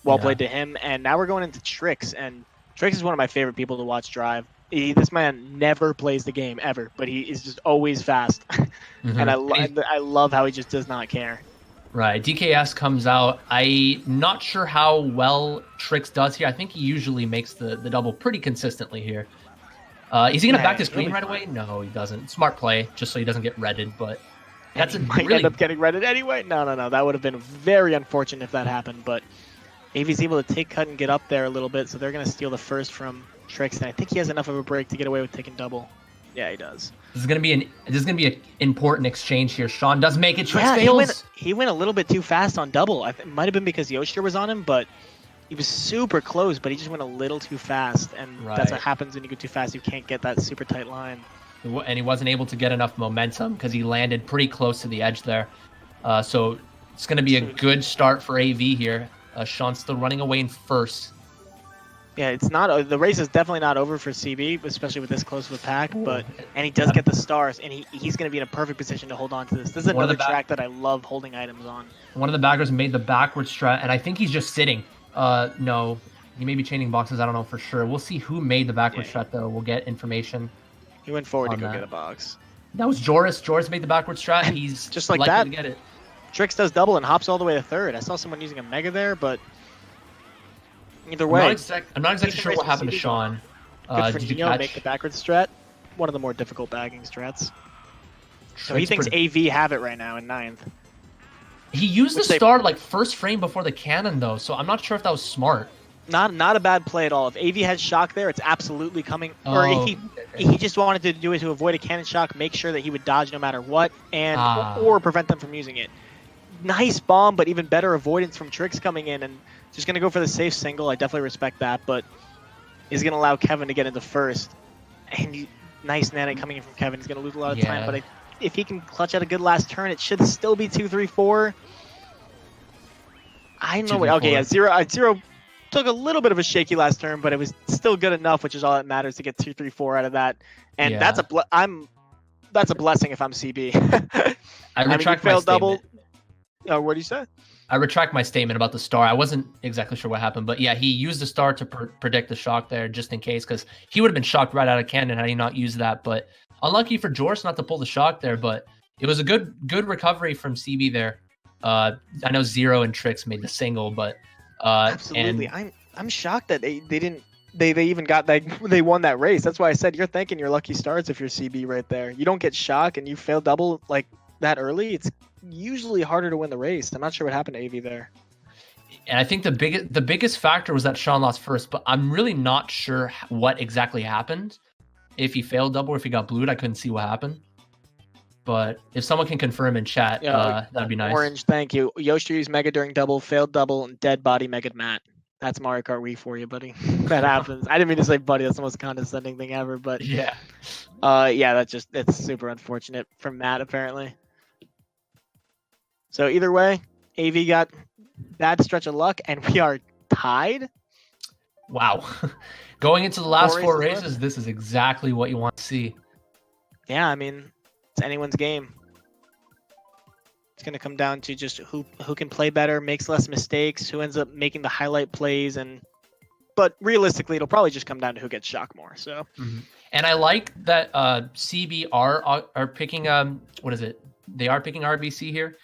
well played to him. And now we're going into Trix, and Trix is one of my favorite people to watch drive. This man never plays the game ever, but he is just always fast. And I love how he just does not care. Right. DKS comes out. I'm not sure how well Trix does here. I think he usually makes the double pretty consistently here. Is he going to back the screen right away? No, he doesn't. Smart play, just so he doesn't get redded, but that's might end up getting redded anyway. No. That would have been very unfortunate if that happened, but AV's able to take cut and get up there a little bit, so they're going to steal the first from Trix, and I think he has enough of a break to get away with taking double. Yeah, he does. This is gonna be an important exchange here. Sean does make it. Trix fails. He went a little bit too fast on double. It might have been because Yoshir was on him, but he was super close. But he just went a little too fast, and that's what happens when you go too fast. You can't get that super tight line. And he wasn't able to get enough momentum because he landed pretty close to the edge there. So it's gonna be a good start for AV here. Sean's still running away in first. Yeah, it's not. The race is definitely not over for CB, especially with this close of a pack. And he does get the stars, and he's going to be in a perfect position to hold on to this. This is another track that I love holding items on. One of the baggers made the backward strat, and I think he's just sitting. No, he may be chaining boxes. I don't know for sure. We'll see who made the backward strat, though. We'll get information. He went forward to go get a box. That was Joris. Joris made the backward strat. He's just like that. To get it. Trix does double and hops all the way to third. I saw someone using a mega there, but. Either way, I'm not exactly sure what happened to Sean. Did you make the backwards strat? One of the more difficult bagging strats. So he thinks AV have it right now in 9th. He used the star like first frame before the cannon though, so I'm not sure if that was smart. Not a bad play at all. If AV had shock there, it's absolutely coming. Or he just wanted to do it to avoid a cannon shock, make sure that he would dodge no matter what, and or prevent them from using it. Nice bomb, but even better avoidance from Trix coming in, and just going to go for the safe single. I definitely respect that, but he's going to allow Kevin to get into first. And nice nana coming in from Kevin. He's going to lose a lot of time, but if he can clutch out a good last turn, it should still be 2-3-4. I know what. Okay, yeah, zero took a little bit of a shaky last turn, but it was still good enough, which is all that matters to get 2-3-4 out of that. And that's a blessing if I'm CB. I retract my statement. Double. What do you say? I retract my statement about the star. I wasn't exactly sure what happened, but yeah, he used the star to predict the shock there just in case, because he would have been shocked right out of cannon had he not used that. But unlucky for Joris not to pull the shock there, but it was a good recovery from CB there. I know Zero and Trix made the single, but absolutely, I'm shocked that they didn't. They even got that. They won that race. That's why I said you're thanking your lucky stars if you're CB right there. You don't get shock and you fail double like that early. It's usually harder to win the race. I'm not sure what happened to AV there. And I think the biggest factor was that Sean lost first, but I'm really not sure what exactly happened. If he failed double or if he got blued, I couldn't see what happened. But if someone can confirm in chat, that'd be nice. Orange, thank you. Yoshi used mega during double, failed double, and dead body mega Matt. That's Mario Kart Wii for you, buddy. That happens. I didn't mean to say buddy. That's the most condescending thing ever, but yeah. It's super unfortunate from Matt, apparently. So either way, AV got bad stretch of luck, and we are tied. Wow. Going into the last four races, this is exactly what you want to see. Yeah, I mean, it's anyone's game. It's going to come down to just who can play better, makes less mistakes, who ends up making the highlight plays, but realistically, it'll probably just come down to who gets shock more. So, And I like that CB are picking They are picking RBC here.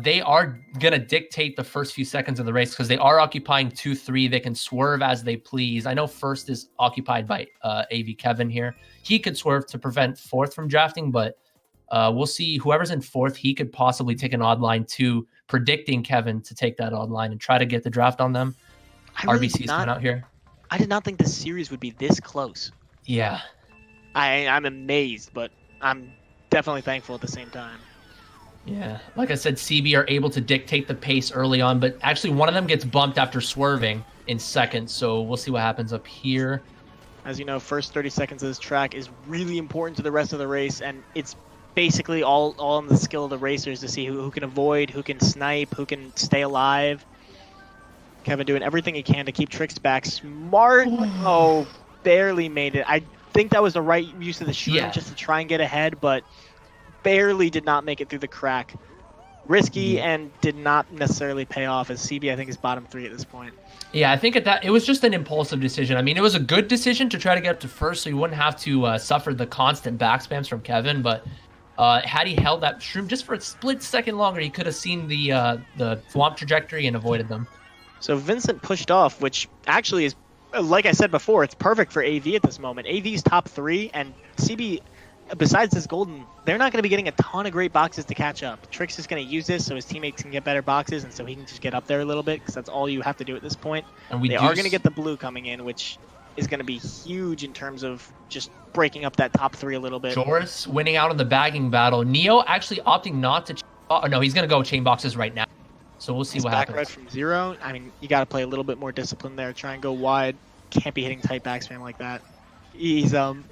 They are gonna dictate the first few seconds of the race because they are occupying 2-3. They can swerve as they please. I know first is occupied by AV Kevin here. He could swerve to prevent fourth from drafting, but We'll see. Whoever's in fourth, he could possibly take an odd line too, predicting Kevin to take that odd line and try to get the draft on them. RBC's coming out here. I did not think this series would be this close. Yeah. I'm amazed, but I'm definitely thankful at the same time. Yeah, like I said, CB are able to dictate the pace early on, but actually one of them gets bumped after swerving in second, so we'll see what happens up here. As you know, first 30 seconds of this track is really important to the rest of the race, and it's basically all in the skill of the racers to see who can avoid, who can snipe, who can stay alive. Kevin doing everything he can to keep Trix back. Smart. Oh, barely made it. I think that was the right use of the shroom just to try and get ahead, but barely did not make it through the crack. Risky and did not necessarily pay off, as CB I think is bottom 3 at this point. Yeah, I think it was just an impulsive decision. I mean, it was a good decision to try to get up to first so you wouldn't have to suffer the constant back spams from Kevin, but had he held that shroom just for a split second longer, he could have seen the swamp trajectory and avoided them. So Vincent pushed off, which actually is, like I said before, it's perfect for AV at this moment. AV's top 3, and CB, besides this golden, they're not going to be getting a ton of great boxes to catch up. Trix is going to use this so his teammates can get better boxes, and so he can just get up there a little bit, because that's all you have to do at this point. And they are going to get the blue coming in, which is going to be huge in terms of just breaking up that top 3 a little bit. Joris winning out in the bagging battle. Neo actually opting not to... Oh, no, he's going to go chain boxes right now. So we'll see what happens. Back red from 0. I mean, you got to play a little bit more discipline there. Try and go wide. Can't be hitting tight back spam like that. He's AV's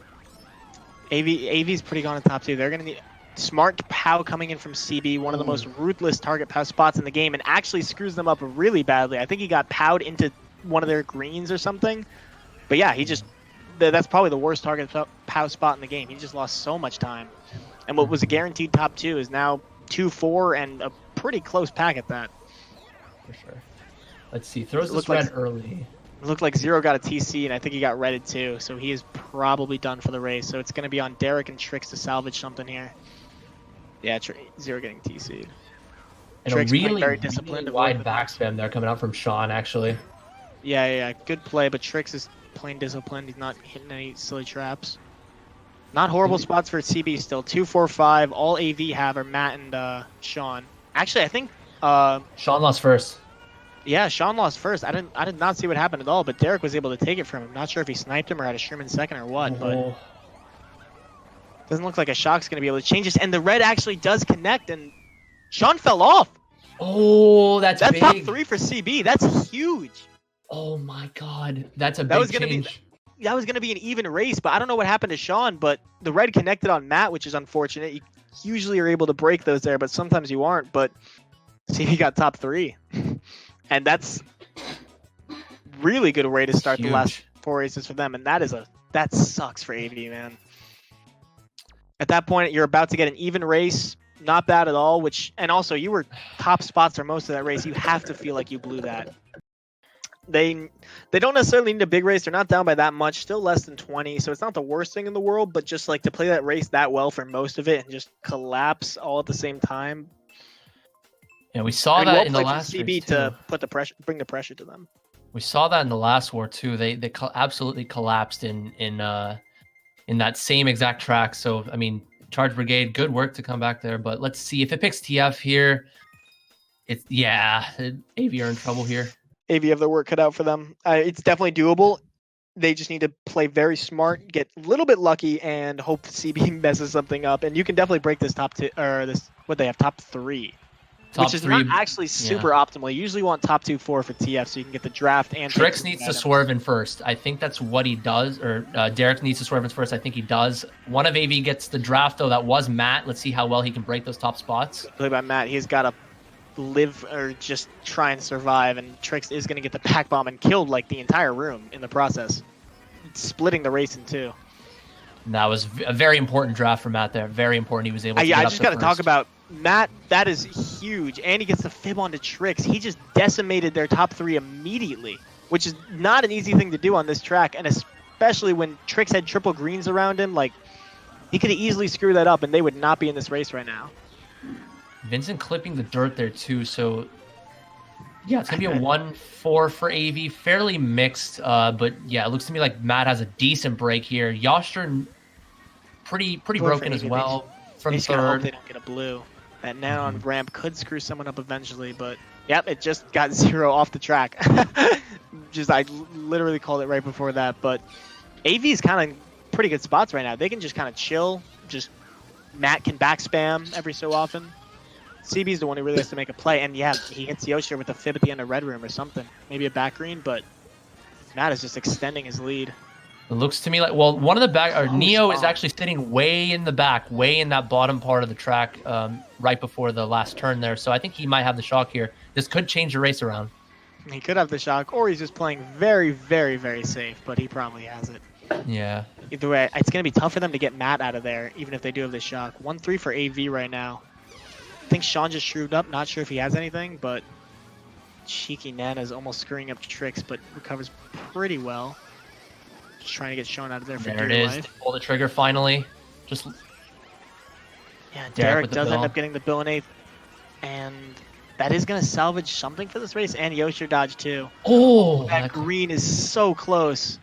pretty gone in top 2. They're gonna need smart POW coming in from CB, one of the most ruthless target POW spots in the game, and actually screws them up really badly. I think he got POW'd into one of their greens or something. But yeah, he just that's probably the worst target POW spot in the game. He just lost so much time. And what was a guaranteed top 2 is now 2-4 and a pretty close pack at that. For sure. Let's see. Throws this red early. It looked like Zero got a TC, and I think he got redded too, so he is probably done for the race. So it's going to be on Derek and Trix to salvage something here. Yeah, Zero getting TC'd. And Trix a really wide back spam there coming out from Sean, actually. Yeah. Good play, but Trix is playing disciplined. He's not hitting any silly traps. Not horrible spots for CB still. 2-4-5. All AV have are Matt and Sean. Actually, I think... Sean lost first. Yeah, Sean lost first. I did not see what happened at all, but Derek was able to take it from him. Not sure if he sniped him or had a shroom in second or what, but doesn't look like a shock's going to be able to change this. And the red actually does connect, and Sean fell off. Oh, that's big. Top 3 for CB. That's huge. Oh my God, that's a big change. That was going to be an even race, but I don't know what happened to Sean, but the red connected on Matt, which is unfortunate. You usually are able to break those there, but sometimes you aren't. But CB got top 3. And that's really good way to start the last 4 races for them. And that sucks for AV, man. At that point, you're about to get an even race. Not bad at all, and also you were top spots for most of that race. You have to feel like you blew that. They don't necessarily need a big race. They're not down by that much, still less than 20. So it's not the worst thing in the world, but just like to play that race that well for most of it and just collapse all at the same time. Yeah, we saw that in the last CB race to put the pressure, bring the pressure to them. We saw that in the last war too. They absolutely collapsed in that same exact track. So I mean, Charge Brigade, good work to come back there. But let's see if it picks TF here. AV are in trouble here. AV have their work cut out for them. It's definitely doable. They just need to play very smart, get a little bit lucky, and hope CB messes something up. And you can definitely break this top 2 or this what they have top 3. Which is not actually super optimal. You usually want top 2-4 for TF so you can get the draft and... Trix needs to swerve in first. I think that's what he does. Or Derek needs to swerve in first. I think he does. One of AV gets the draft, though. That was Matt. Let's see how well he can break those top spots. Play by Matt. He's got to live or just try and survive. And Trix is going to get the pack bomb and killed like the entire room in the process. Splitting the race in 2. And that was a very important draft for Matt there. Very important. He was able to get I up just got to talk about Matt. That is huge. And he gets the fib onto Trix. He just decimated their top 3 immediately, which is not an easy thing to do on this track. And especially when Trix had triple greens around him, like he could easily screw that up and they would not be in this race right now. Vincent clipping the dirt there too. So yeah, it's going to be a 1-4 for AV. Fairly mixed, but yeah, it looks to me like Matt has a decent break here. Yoster pretty broken as well. from just gotta hope they third. don't get a blue. That Nano on ramp could screw someone up eventually, but yep, it just got 0 off the track. I literally called it right before that, but AV is kind of pretty good spots right now. They can just kind of chill. Just Matt can back spam every so often. CB's the one who really has to make a play, and yeah, he hits Yoshi with a fib at the end of red room or something. Maybe a back green, but Matt is just extending his lead. It looks to me like, well, one of the back, or Neo is strong. actually sitting way in the back, way in that bottom part of the track, right before the last turn there. So I think he might have the shock here. This could change the race around. He could have the shock, or he's just playing very, very, very safe, but he probably has it. Yeah. Either way, it's going to be tough for them to get Matt out of there, even if they do have the shock. 1-3 for AV right now. I think Sean just shrewd up. Not sure if he has anything, but cheeky Nana's almost screwing up tricks, but recovers pretty well. Just trying to get Sean out of there for There it dear is. life. Pull the trigger finally. Just Yeah, Derek Derek with the does end bill. up getting the bill in 8th, and that is going to salvage something for this race, and Yoshir dodge too. oh, That green is so close,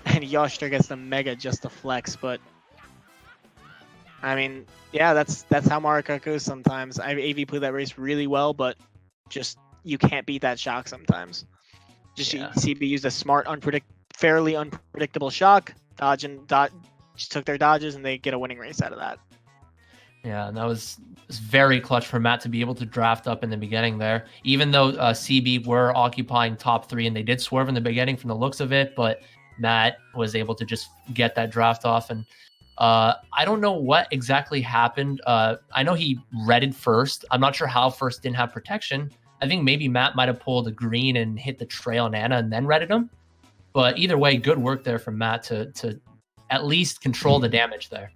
and Yoshir gets the mega just to flex, but I mean, yeah, that's how Mario Kart goes sometimes. AV played that race really well, but just you can't beat that shock sometimes. Just Yeah. CB used a smart, fairly unpredictable shock, just took their dodges, and they get a winning race out of that. Yeah, and that was very clutch for Matt to be able to draft up in the beginning there. Even though CB were occupying top 3 and they did swerve in the beginning from the looks of it, but Matt was able to just get that draft off. And I don't know what exactly happened. I know he redded first. I'm not sure how first didn't have protection. I think maybe Matt might have pulled a green and hit the trail Nana and then redded him. But either way, good work there from Matt to at least control the damage there.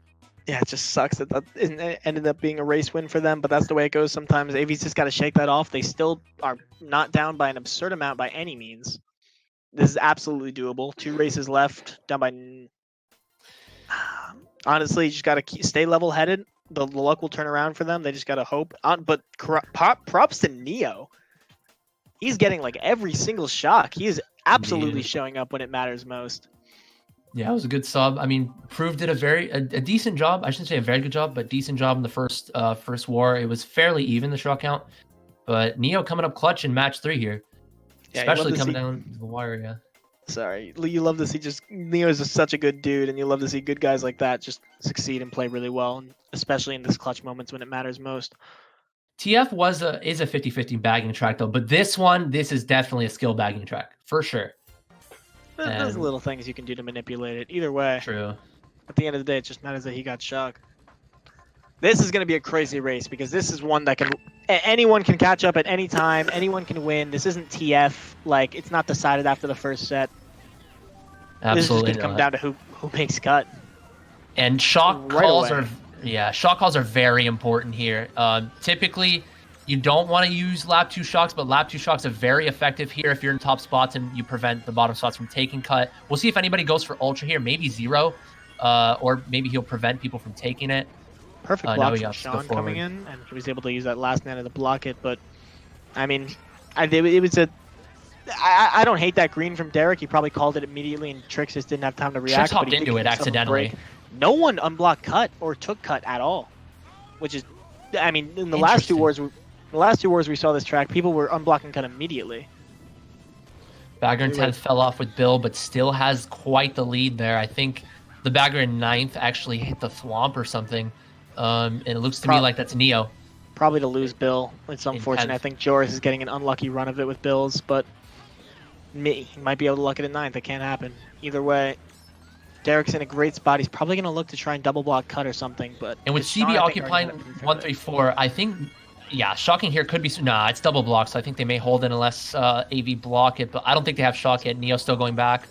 Yeah, it just sucks that it ended up being a race win for them, but that's the way it goes sometimes. AV's just got to shake that off. They still are not down by an absurd amount by any means. This is absolutely doable. 2 races left, down by... Honestly, you just got to stay level-headed. The luck will turn around for them. They just got to hope. But props to Neo. He's getting like every single shock. He is absolutely showing up when it matters most. Yeah, it was a good sub. I mean, Proof did a decent job. I shouldn't say a very good job, but decent job in the first war. It was fairly even, the shot count. But Neo coming up clutch in match 3 here. Yeah, Especially coming down the wire, yeah. Sorry, you love to see Neo is just such a good dude, and you love to see good guys like that just succeed and play really well, and especially in this clutch moments when it matters most. TF is a 50-50 bagging track though, but this is definitely a skill bagging track for sure. There's little things you can do to manipulate it. Either way, True. At the end of the day, it just matters that he got shocked. This is going to be a crazy race because this is one that anyone can catch up at any time. Anyone can win. This isn't TF. Like, it's not decided after the first set. Absolutely. This is going to come down to who makes cut. And shock Right calls away. shock calls are very important here. Typically, you don't want to use lap 2 shocks, but lap 2 shocks are very effective here if you're in top spots and you prevent the bottom spots from taking cut. We'll see if anybody goes for ultra here, maybe 0, or maybe he'll prevent people from taking it. Perfect now block he from has to go Sean coming forward. in, and he was able to use that last nana to block it. But I mean, it was I don't hate that green from Derek. He probably called it immediately, and Trix just didn't have time to react. Trix hopped but he did into give it himself a accidentally. break. No one unblocked cut or took cut at all, which is, I mean, in the last two wars we saw this track, people were unblocking cut immediately. Bagger in 10th fell off with Bill, but still has quite the lead there. I think the Bagger in 9th actually hit the thwomp or something. And it looks to me like that's Neo. Probably to lose Bill. It's unfortunate. I think Joris is getting an unlucky run of it with Bills, but he might be able to luck it at 9th. It can't happen. Either way, Derek's in a great spot. He's probably going to look to try and double block cut or something. But And with Sean, CB I think, occupying already ended up in 134, I think, yeah, shocking here could be... Nah, it's double block, so I think they may hold it unless AV block it, but I don't think they have shock yet. Neo's still going back.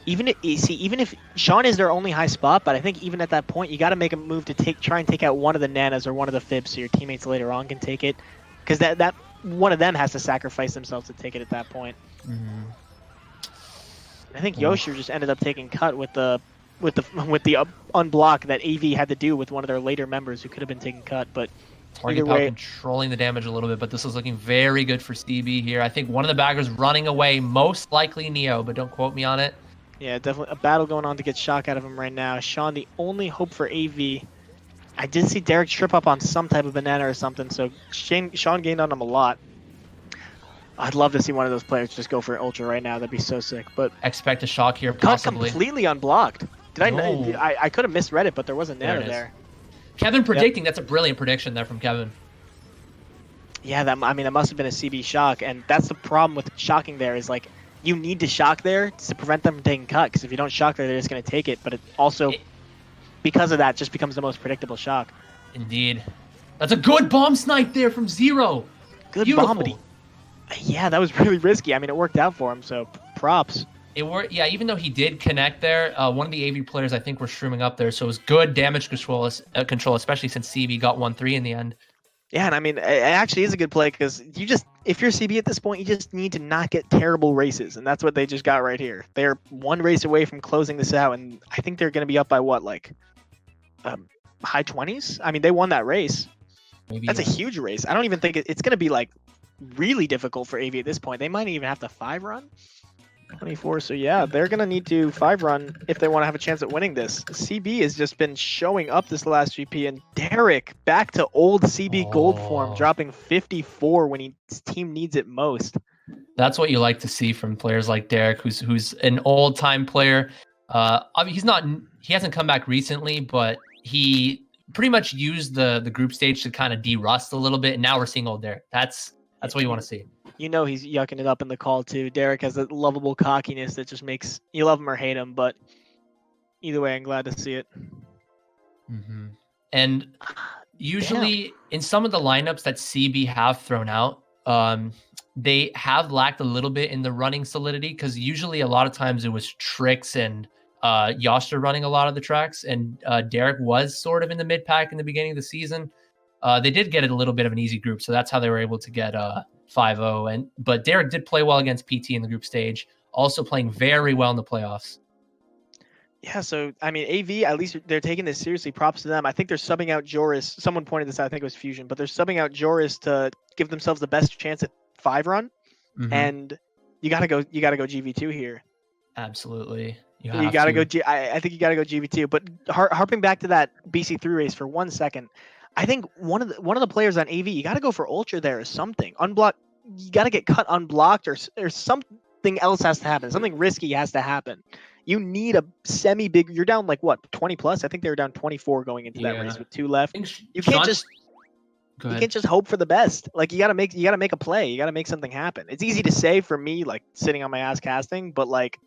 Even if Sean is their only high spot, but I think even at that point, you got to make a move to try and take out one of the nanas or one of the fibs, so your teammates later on can take it, because that one of them has to sacrifice themselves to take it at that point. Mm-hmm. I think Yoshir just ended up taking cut with the unblock that AV had to do with one of their later members who could have been taking cut, but Target Pal controlling the damage a little bit, but this is looking very good for CB here. I think one of the baggers running away, most likely Neo, but don't quote me on it. Yeah, definitely a battle going on to get shock out of him right now. Sean, the only hope for AV I did see Derek trip up on some type of banana or something, so Sean gained on him a lot. I'd love to see one of those players just go for an ultra right now. That'd be so sick. But expect a shock here, cut possibly. completely unblocked. Did No. I could have misread it, but there wasn't There nano it is. there. Kevin predicting. That's a brilliant prediction there from Kevin. Yeah, I mean, it must have been a CB shock, and that's the problem with shocking there is, like, you need to shock there to prevent them from taking cut, because if you don't shock there, they're just going to take it, but it also, because of that, just becomes the most predictable shock. Indeed. That's a good bomb snipe there from Zero. Good Beautiful. bomb, but yeah, that was really risky. I mean, it worked out for him, so props. It worked, yeah, even though he did connect there, one of the AV players, I think, were streaming up there, so it was good damage control, especially since CB got 1-3 in the end. Yeah, and I mean, it actually is a good play because if you're CB at this point, you just need to not get terrible races, and that's what they just got right here. They're one race away from closing this out, and I think they're going to be up by what, like, high 20s? I mean, they won that race. Maybe That's a huge race. I don't even think it's going to be, like, really difficult for AV at this point. They might even have to 5-run. 24, so yeah, they're going to need to 5-run if they want to have a chance at winning this. CB has just been showing up this last GP, and Derek back to old CB gold form, dropping 54 when his team needs it most. That's what you like to see from players like Derek, who's an old-time player. I mean, he hasn't come back recently, but he pretty much used the group stage to kind of de-rust a little bit, and now we're seeing old Derek. That's what you want to see. You know he's yucking it up in the call too. Derek has a lovable cockiness that just makes you love him or hate him, but either way, I'm glad to see it. Mm-hmm. And usually in some of the lineups that CB have thrown out, they have lacked a little bit in the running solidity, because usually a lot of times it was Tricks and Yoster running a lot of the tracks, and Derek was sort of in the mid pack in the beginning of the season. They did get a little bit of an easy group, so that's how they were able to get 5-0. But Derek did play well against PT in the group stage, also playing very well in the playoffs. Yeah, so I mean, AV, at least they're taking this seriously. Props to them. I think they're subbing out Joris. Someone pointed this out. I think it was Fusion, but they're subbing out Joris to give themselves the best chance at 5-run. Mm-hmm. And you gotta go GV2 here. Absolutely. You gotta go. I think you gotta go GV2. But harping back to that BC3 race for 1 second. I think one of the players on AV, you got to go for ultra there or something. Unblock, you got to get cut unblocked, or something else has to happen. Something risky has to happen. You need a semi-big. You're down like what, 20 plus? I think they were down 24 going into that race with 2 left. You can't just hope for the best. Like you got to make a play. You got to make something happen. It's easy to say for me, like sitting on my ass casting, but like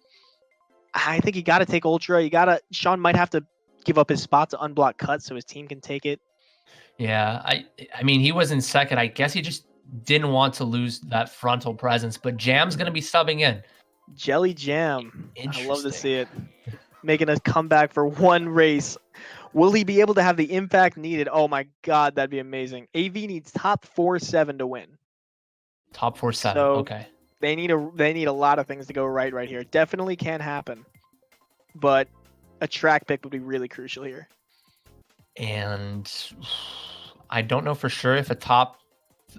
I think you got to take ultra. Sean might have to give up his spot to unblock cut so his team can take it. Yeah, I mean, he was in second. I guess he just didn't want to lose that frontal presence, but Jam's going to be subbing in. Jelly Jam. I love to see it. Making a comeback for one race. Will he be able to have the impact needed? Oh my God, that'd be amazing. AV needs top 4-7 to win. Top 4-7, so okay. They need a lot of things to go right here. Definitely can happen, but a track pick would be really crucial here. And I don't know for sure if a top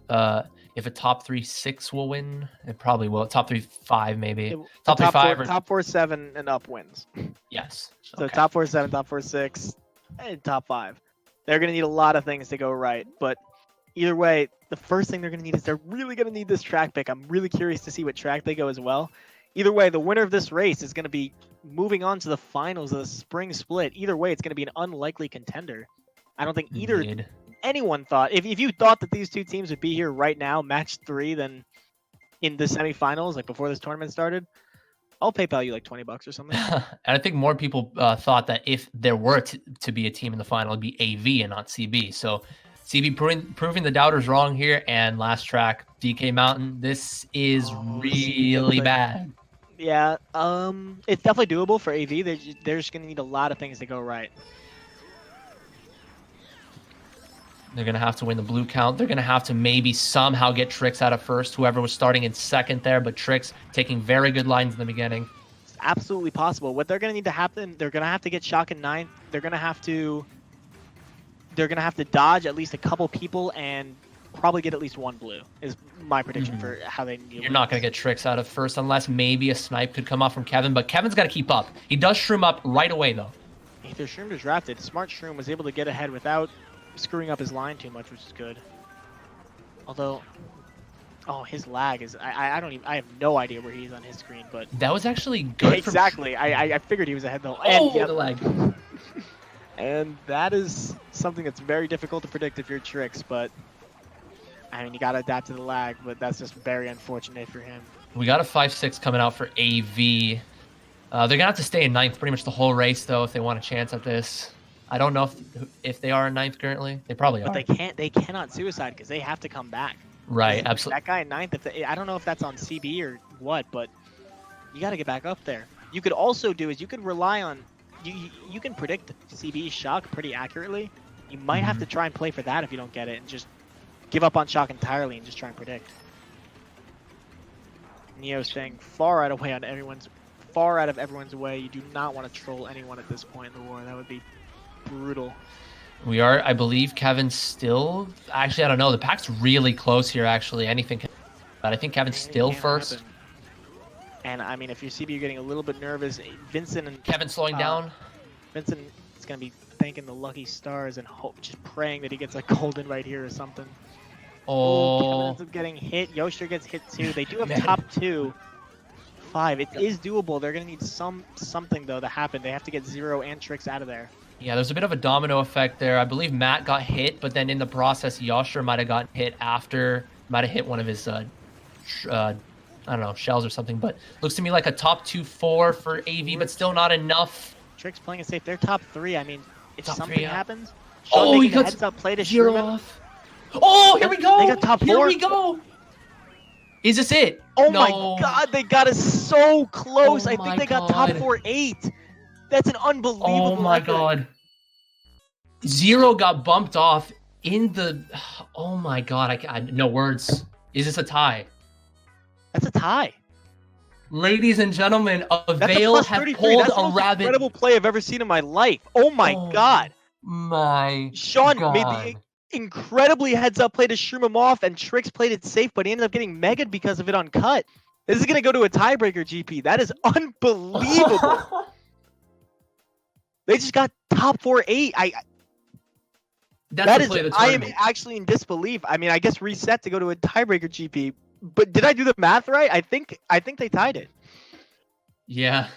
3-6 will win. It probably will. Top 3-5 maybe. Top 3-5 top 4-7 and up wins. Yes. So top 4-7, top 4-6, and top 5. They're gonna need a lot of things to go right, but either way, the first thing they're gonna need is they're really gonna need this track pick. I'm really curious to see what track they go as well. Either way, the winner of this race is going to be moving on to the finals of the spring split. Either way, it's going to be an unlikely contender. I don't think anyone thought, if you thought that these two teams would be here right now, match 3, then in the semifinals, like before this tournament started, I'll PayPal you like $20 or something. And I think more people thought that if there were to be a team in the final, it'd be AV and not CB. So CB proving the doubters wrong here. And last track, DK Mountain. This is really bad. Yeah, it's definitely doable for AV. They're just going to need a lot of things to go right. They're going to have to win the blue count. They're going to have to maybe somehow get Tricks out of first, whoever was starting in second there, but Tricks taking very good lines in the beginning. It's absolutely possible. What they're going to need to happen, they're going to have to get Shock in 9th. They're going to have to dodge at least a couple people and probably get at least 1 blue is my prediction for how they need. You're not going to get Tricks out of first unless maybe a snipe could come off from Kevin, but Kevin's got to keep up. He does shroom up right away though. Their Shroom was drafted. Smart Shroom was able to get ahead without screwing up his line too much, which is good. Although, oh, his lag is I don't even I have no idea where he's on his screen, but That was actually good. exactly. I figured he was ahead though. Oh, And, the lag. and that is something that's very difficult to predict if you're Tricks, but I mean you gotta adapt to the lag, but that's just very unfortunate for him. We got a 5-6 coming out for AV. They're gonna have to stay in 9th pretty much the whole race though if they want a chance at this. I don't know if they are in 9th currently. They probably are. But they cannot suicide because they have to come back. Right, absolutely. That guy in 9th, I don't know if that's on CB or what, but you got to get back up there. You could also do is you could rely on you can predict CB's shock pretty accurately. You might have to try and play for that if you don't get it and just give up on shock entirely and just try and predict. Neo saying far out of everyone's way. You do not want to troll anyone at this point in the war. That would be brutal. We are, I believe, Kevin's still. Actually, I don't know. The pack's really close here. Actually, anything can. But I think Kevin's still first. Happen. And I mean, if you're CB, you're getting a little bit nervous. Vincent and Kevin slowing down. Vincent is gonna be thanking the lucky stars and just praying that he gets a golden right here or something. Oh. Kevin ends up getting hit. Yoshir gets hit too. They do have top 2. 5. It is doable. They're gonna need something though to happen. They have to get Zero and Tricks out of there. Yeah, there's a bit of a domino effect there. I believe Matt got hit, but then in the process, Yoshir might have gotten hit after. Might have hit one of his, I don't know, shells or something. But looks to me like a top 2-4 for AV, but still not enough. Tricks playing it safe. They're top 3. I mean, if Top something 3, yeah. happens, Oh, he got heads up play to zero Sherman. off. Oh, here we go. They got top 4. Here we go. Is this it? Oh No. my god, they got us so close. Oh I my think they got top God. 4-8. That's an unbelievable Oh my record. god. Zero got bumped off in the. Oh my god, I no words. Is this a tie? That's a tie. Ladies and gentlemen, That's a Avail plus have 33. pulled That's the a most rabbit. incredible play I've ever seen in my life. Oh my god. My Sean god. made the incredibly heads-up play to shroom him off, and Tricks played it safe, but he ended up getting megged because of it on cut. This is going to go to a tiebreaker GP. That is unbelievable. They just got top 4-8. That's That the is, play of the I am tournament. actually in disbelief. I mean, I guess reset to go to a tiebreaker GP. But did I do the math right? I think they tied it. Yeah,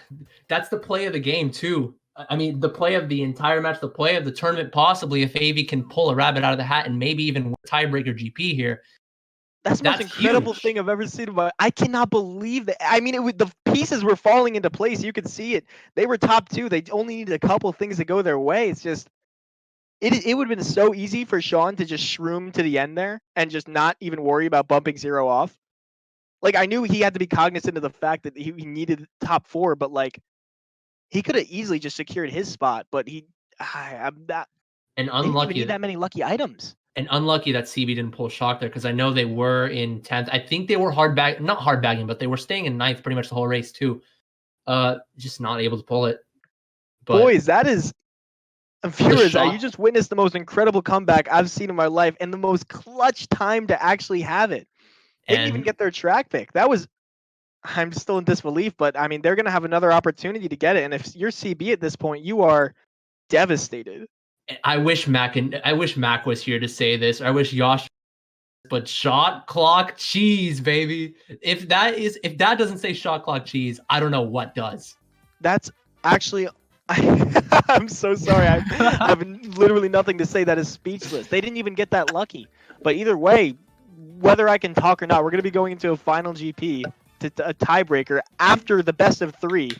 that's the play of the game too. I mean, the play of the entire match, the play of the tournament, possibly if AV can pull a rabbit out of the hat and maybe even tiebreaker GP here. That's the most That's incredible huge. thing I've ever seen. I cannot believe that. I mean, the pieces were falling into place. You could see it. They were top 2. They only needed a couple things to go their way. It's just, it would have been so easy for Sean to just shroom to the end there and just not even worry about bumping Zero off. Like, I knew he had to be cognizant of the fact that he needed top 4, but like, he could have easily just secured his spot. But I'm not. And They didn't even unlucky. need that many lucky items. And unlucky that CB didn't pull shock there because I know they were in 10th. I think they were not hard bagging, but they were staying in 9th pretty much the whole race too. Just not able to pull it. But Boys, that is. Viewers, shot- you just witnessed the most incredible comeback I've seen in my life and the most clutch time to actually have it. They didn't even and get their track pick. That was. I'm still in disbelief, but I mean, they're going to have another opportunity to get it. And if you're CB at this point, you are devastated. I wish Mac was here to say this. I wish Yosh, but shot clock cheese, baby. If that doesn't say shot clock cheese, I don't know what does. That's actually. I'm so sorry. I have literally nothing to say. That is speechless. They didn't even get that lucky. But either way, whether I can talk or not, we're going to be going into a final GP to a tiebreaker after the best of 3.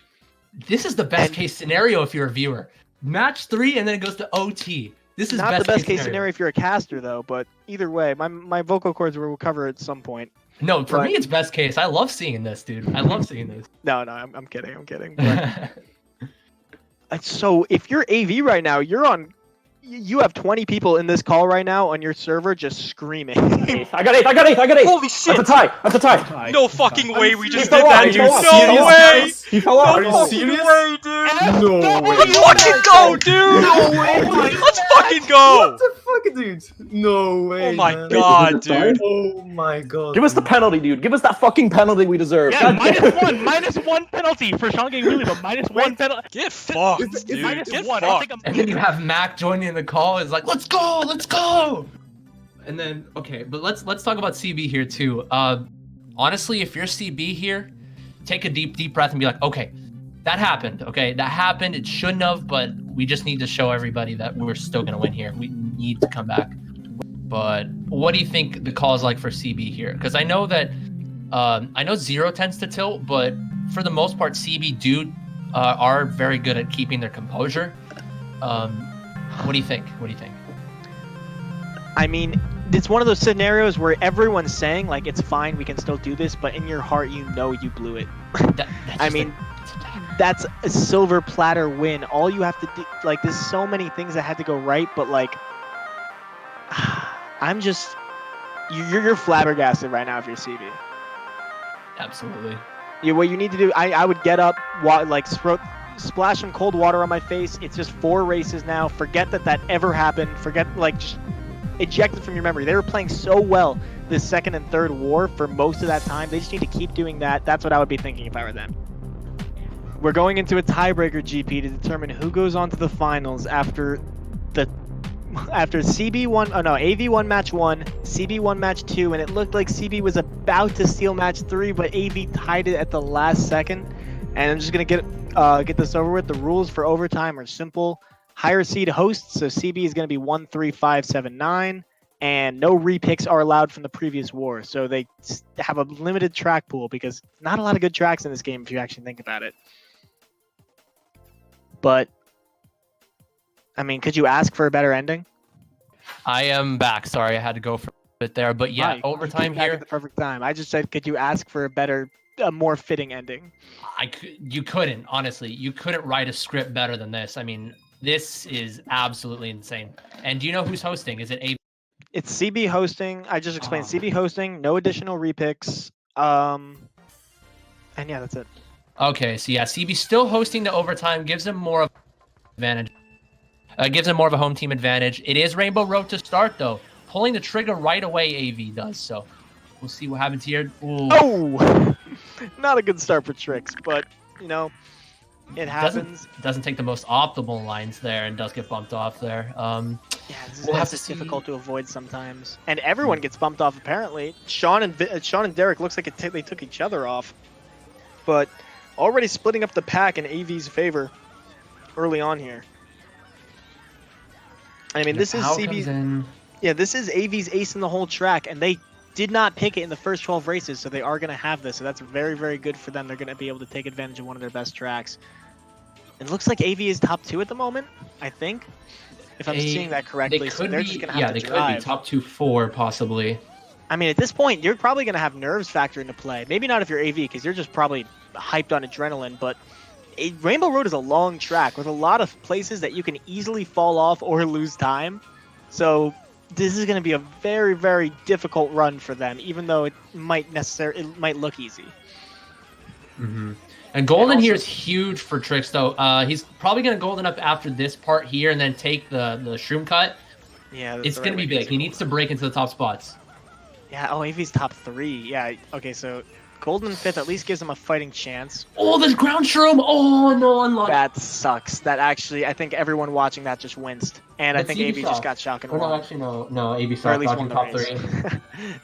This is the best case scenario if you're a viewer. Match 3 and then it goes to OT. This is Not the best case scenario if you're a caster, though. But either way, my vocal cords will recover at some point. No, for me it's best case. I love seeing this, dude. I love seeing this. No, I'm kidding. But so if you're AV right now, you're You have 20 people in this call right now on your server just screaming. I got eighth. Holy shit! That's a tie. No fucking way we just He did fell that, off, dude. he fell off. No way! He fell off. No fucking way, dude! No way. Let's fucking go, dude! No way. Let's fucking go! What the fuck, dude? No way. Oh my man. god, dude. Oh my god. Give us the penalty, dude. Give us that fucking penalty we deserve. Yeah, God damn. -1 penalty for Sean getting wheelie, but -1 penalty. Get fucked, It's dude. minus Get one. I fucked. think And then you have Mac joining the call. Is like, let's go. And then okay, but let's talk about CB here too. Honestly, if you're CB here, take a deep breath and be like, okay, that happened. Okay, that happened. It shouldn't have, but we just need to show everybody that we're still gonna win here. We need to come back. But what do you think the call is like for CB here? Because I know that I know Zero tends to tilt, but for the most part, CB are very good at keeping their composure. What do you think? I mean, it's one of those scenarios where everyone's saying like it's fine, we can still do this, but in your heart you know you blew it. I mean, that's a silver platter win. All you have to do, like, there's so many things that had to go right, but like, I'm just, you're flabbergasted right now if you're CB. Absolutely. What you need to do, I would get up, splash some cold water on my face. It's just 4 races now. Forget that ever happened. Forget, like, just eject it from your memory. They were playing so well this second and third war for most of that time. They just need to keep doing that. That's what I would be thinking if I were them. We're going into a tiebreaker GP to determine who goes on to the finals after AV won match 1, CB won match 2, and it looked like CB was about to steal match 3, but AV tied it at the last second. And I'm just gonna get this over with. The rules for overtime are simple. Higher seed hosts, so CB is gonna be 1, 3, 5, 7, 9, and no repicks are allowed from the previous war. So they have a limited track pool because not a lot of good tracks in this game if you actually think about it. But I mean, could you ask for a better ending? I am back. Sorry, I had to go for a bit there. But yeah, Hi. overtime Back here. at the perfect time. I just said, could you ask for a more fitting ending? You couldn't, honestly. You couldn't write a script better than this. I mean, this is absolutely insane. And do you know who's hosting? Is it AV? It's CB hosting. I just explained CB hosting, no additional repicks. And yeah, that's it. Okay, so yeah, CB still hosting the overtime, gives him more of an advantage. Gives him more of a home team advantage. It is Rainbow Road to start, though. Pulling the trigger right away, AV does. So we'll see what happens here. Ooh. Oh! Not a good start for Tricks, but, you know, it happens. Doesn't take the most optimal lines there and does get bumped off there. Yeah, this we'll have is to difficult to avoid sometimes. And everyone gets bumped off, apparently. Sean and Derek looks like they took each other off. But already splitting up the pack in AV's favor early on here. I mean, this is CB's. Yeah, this is AV's ace in the whole track, and they did not pick it in the first 12 races, so they are going to have this. So that's very, very good for them. They're going to be able to take advantage of one of their best tracks. It looks like AV is top 2 at the moment, I think, if I'm seeing that correctly. So they're just going to have to drive. Yeah, they could be top 2-4 possibly. I mean, at this point, you're probably going to have nerves factor into play. Maybe not if you're AV, because you're just probably hyped on adrenaline, but Rainbow Road is a long track with a lot of places that you can easily fall off or lose time. So this is going to be a very, very difficult run for them, even though it might look easy. Mm-hmm. And Golden here is huge for Tricks, though. He's probably going to Golden up after this part here and then take the Shroom cut. Yeah, it's going to be big. He needs to break into the top spots. Yeah, oh, AV's top 3. Yeah, okay, so Golden 5th at least gives him a fighting chance. Oh, the ground shroom! Oh, no, unlucky. That sucks. That actually, I think everyone watching that just winced. And I think AV just got shock and won. No, actually, no, AV saw or at least won top the 3.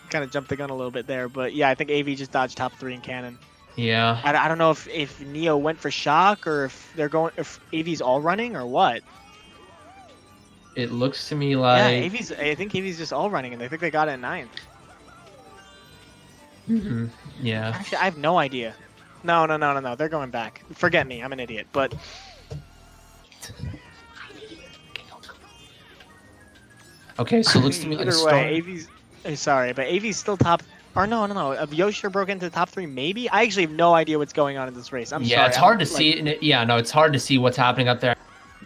Kind of jumped the gun a little bit there, but yeah, I think AV just dodged top 3 in Cannon. Yeah. I don't know if Neo went for shock or if AV's all running or what. It looks to me like... Yeah, I think AV's just all running, and I think they got it at 9th. Mm-hmm. Yeah. Actually, I have no idea. No. They're going back. Forget me. I'm an idiot. But okay, so it looks to me like either way, AV's. Sorry, but AV's still top. Or no. Yoshir broke into the top 3, maybe. I actually have no idea what's going on in this race. I'm sorry. Yeah, it's hard to see. Yeah, no, it's hard to see what's happening up there.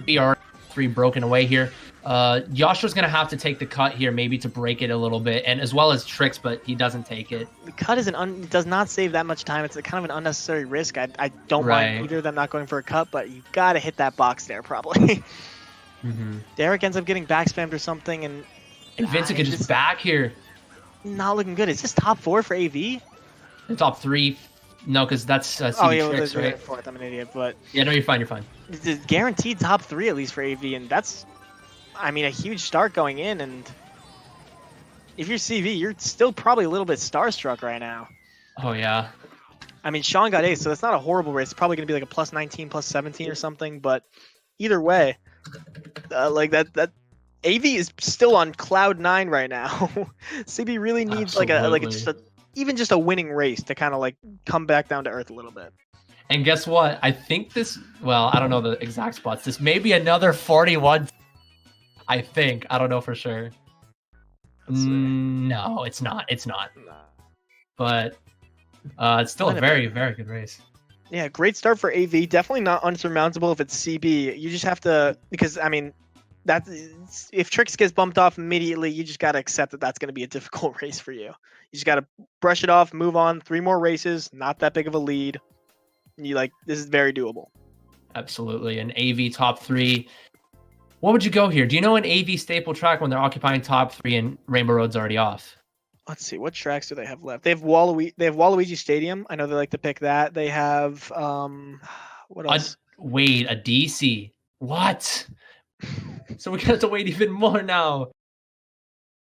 BR3 broken away here. Yasha's gonna have to take the cut here, maybe to break it a little bit, and as well as Tricks, but he doesn't take it. The cut is it does not save that much time. It's a kind of an unnecessary risk. I don't Right. mind either of them not going for a cut, but you gotta hit that box there probably. Derek ends up getting backspammed or something, and Vincent could just back here. not looking good. Is this top 4 for AV? The top 3, no, because that's CB Oh yeah, well, Tricks, they're right? fourth. I'm an idiot, but Yeah, no, you're fine. You're fine. it's guaranteed top 3 at least for AV, and that's, I mean, a huge start going in. And if you're CV, you're still probably a little bit starstruck right now. Oh yeah. I mean, Sean got ace, so that's not a horrible race. It's probably gonna be like a plus 19, plus 17 or something. But either way, like that AV is still on cloud 9 right now. CB really needs even just a winning race to kind of like come back down to earth a little bit. And guess what? I think this. Well, I don't know the exact spots. This may be another 41. I think. I don't know for sure. No, it's not. It's not. But it's still a very, very good race. Yeah, great start for AV. Definitely not unsurmountable if it's CB. You just have to, because I mean, if Tricks gets bumped off immediately, you just got to accept that that's going to be a difficult race for you. You just got to brush it off, move on. 3 more races, not that big of a lead. This is very doable. Absolutely. An AV top 3. What would you go here? Do you know an AV staple track when they're occupying top 3 and Rainbow Road's already off? Let's see, what tracks do they have left? They have Waluigi Stadium. I know they like to pick that. They have what else? Wait, a DC. What? So we're gonna have to wait even more now.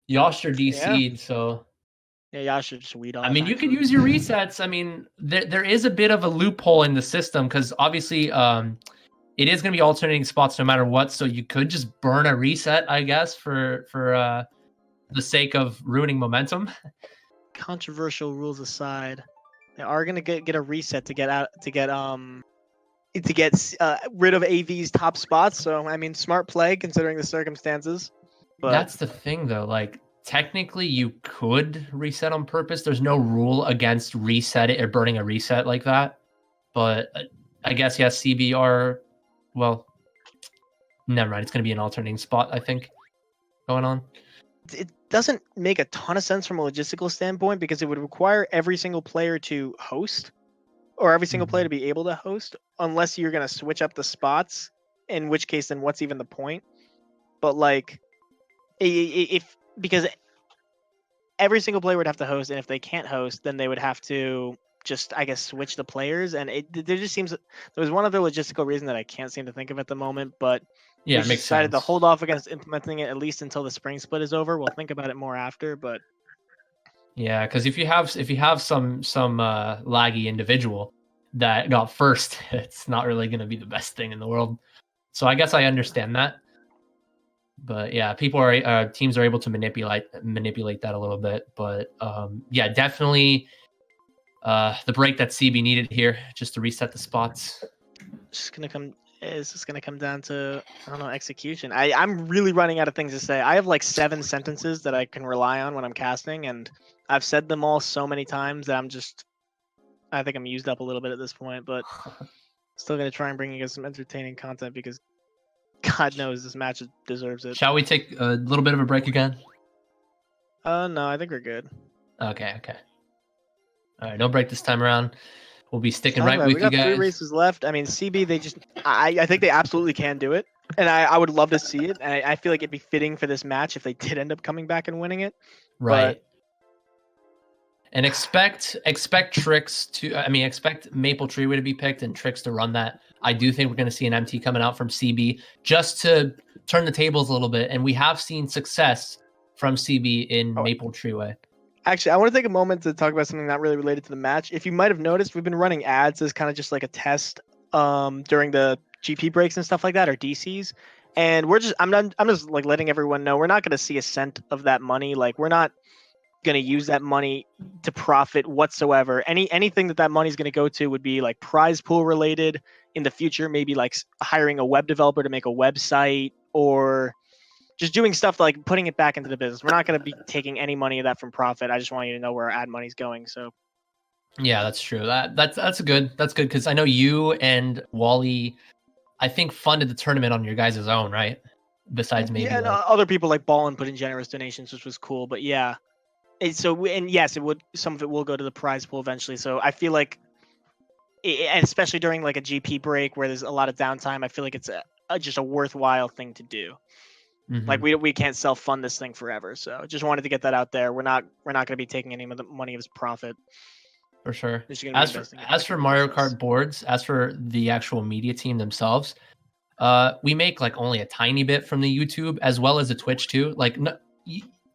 Yasha DC'd, so yeah, Yasha just weed off. I mean, you could use your resets. I mean, there is a bit of a loophole in the system because obviously it is gonna be alternating spots no matter what. So you could just burn a reset, I guess, for the sake of ruining momentum. Controversial rules aside, they are gonna get a reset to get rid of AV's top spots. So I mean, smart play considering the circumstances. But that's the thing, though. Like technically, you could reset on purpose. There's no rule against reset it or burning a reset like that. But I guess yes, CBR. Well, never mind. It's gonna be an alternating spot, I think, going on. It doesn't make a ton of sense from a logistical standpoint because it would require every single player to host, or every single player to be able to host, unless you're going to switch up the spots, in which case then what's even the point? But like, because every single player would have to host, and if they can't host, then they would have to just, I guess, switch the players. And there just seems, there was one other logistical reason that I can't seem to think of at the moment, but yeah, we it makes decided sense. to hold off against implementing it at least until the spring split is over. We'll think about it more after, but yeah, because if you have some laggy individual that got first, it's not really going to be the best thing in the world. So I guess I understand that. But yeah, teams are able to manipulate that a little bit. But yeah, definitely the break that CB needed here just to reset the spots. It's just gonna come down to, I don't know, execution. I'm really running out of things to say. I have like 7 sentences that I can rely on when I'm casting, and I've said them all so many times that I think I'm used up a little bit at this point, but still gonna try and bring you guys some entertaining content because God knows this match deserves it. Shall we take a little bit of a break again? No, I think we're good. Okay. All right, no break this time around. We'll be sticking right with we you got guys. 3 races left. I mean, CB, I think they absolutely can do it, and I would love to see it. And I feel like it'd be fitting for this match if they did end up coming back and winning it. Right. And expect Tricks to. I mean, expect Maple Treeway to be picked and Tricks to run that. I do think we're going to see an MT coming out from CB just to turn the tables a little bit, and we have seen success from CB in Maple Treeway. Actually, I want to take a moment to talk about something not really related to the match. If you might have noticed, we've been running ads as kind of just like a test during the GP breaks and stuff like that, or DCs. And I'm just like letting everyone know we're not going to see a cent of that money. Like, we're not going to use that money to profit whatsoever. Anything that money is going to go to would be like prize pool related in the future, maybe like hiring a web developer to make a website, or just doing stuff like putting it back into the business. We're not going to be taking any money of that from profit. I just want you to know where our ad money's going. So yeah, that's true. That's good because I know you and Wally, I think, funded the tournament on your guys' own, right? besides maybe. Yeah, and like, other people like Ballin put in generous donations, which was cool. But yeah, and yes, it would. Some of it will go to the prize pool eventually. So I feel like, and especially during like a GP break where there's a lot of downtime, I feel like it's just a worthwhile thing to do. mhm. Like we can't self fund this thing forever. So just wanted to get that out there. We're not going to be taking any of the money as profit. For sure. We're just gonna be investing it back As for in the Mario business. Kart boards, as for the actual media team themselves, we make like only a tiny bit from the YouTube as well as the Twitch too. Like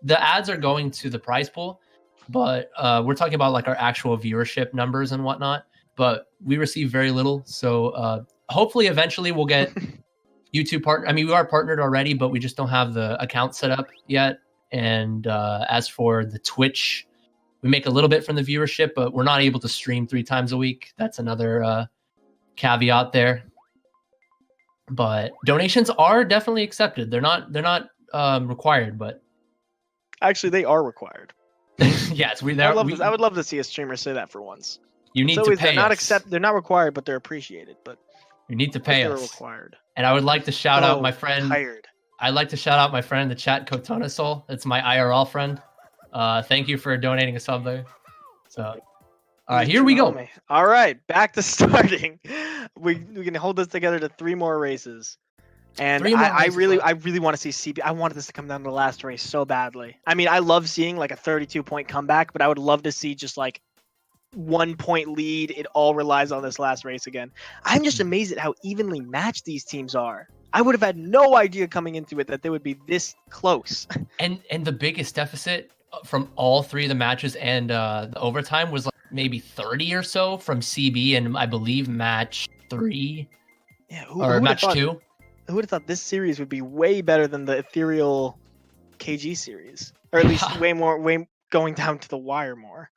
the ads are going to the prize pool, but we're talking about like our actual viewership numbers and whatnot. But we receive very little, so hopefully eventually we'll get YouTube partner. I mean, we are partnered already, but we just don't have the account set up yet. And as for the Twitch, we make a little bit from the viewership, but we're not able to stream 3 times a week. That's another caveat there. But donations are definitely accepted. They're not required, but Actually, they are required. yes, I would love to see a streamer say that for once. You need It's to always, pay us. they're not required, but they're appreciated. But You need to pay they're us. required. And I would like to shout out my friend. Tired. I'd like to shout out my friend in the chat, Kotona Soul. It's my IRL friend. Thank you for donating a sub there. So, all right, here we go. All right, back to starting. We can hold this together to 3 more races. And 3 more I races really left. want to see CB. I wanted this to come down to the last race so badly. I mean, I love seeing like a 32-point comeback, but I would love to see just like 1-point lead. It all relies on this last race again. I'm just amazed at how evenly matched these teams are. I would have had no idea coming into it that they would be this close. And the biggest deficit from all 3 of the matches and the overtime was like maybe 30 or so from CB and I believe match 3 Yeah, or match 2. Who would have thought this series would be way better than the ethereal KG series, or at least way going down to the wire more.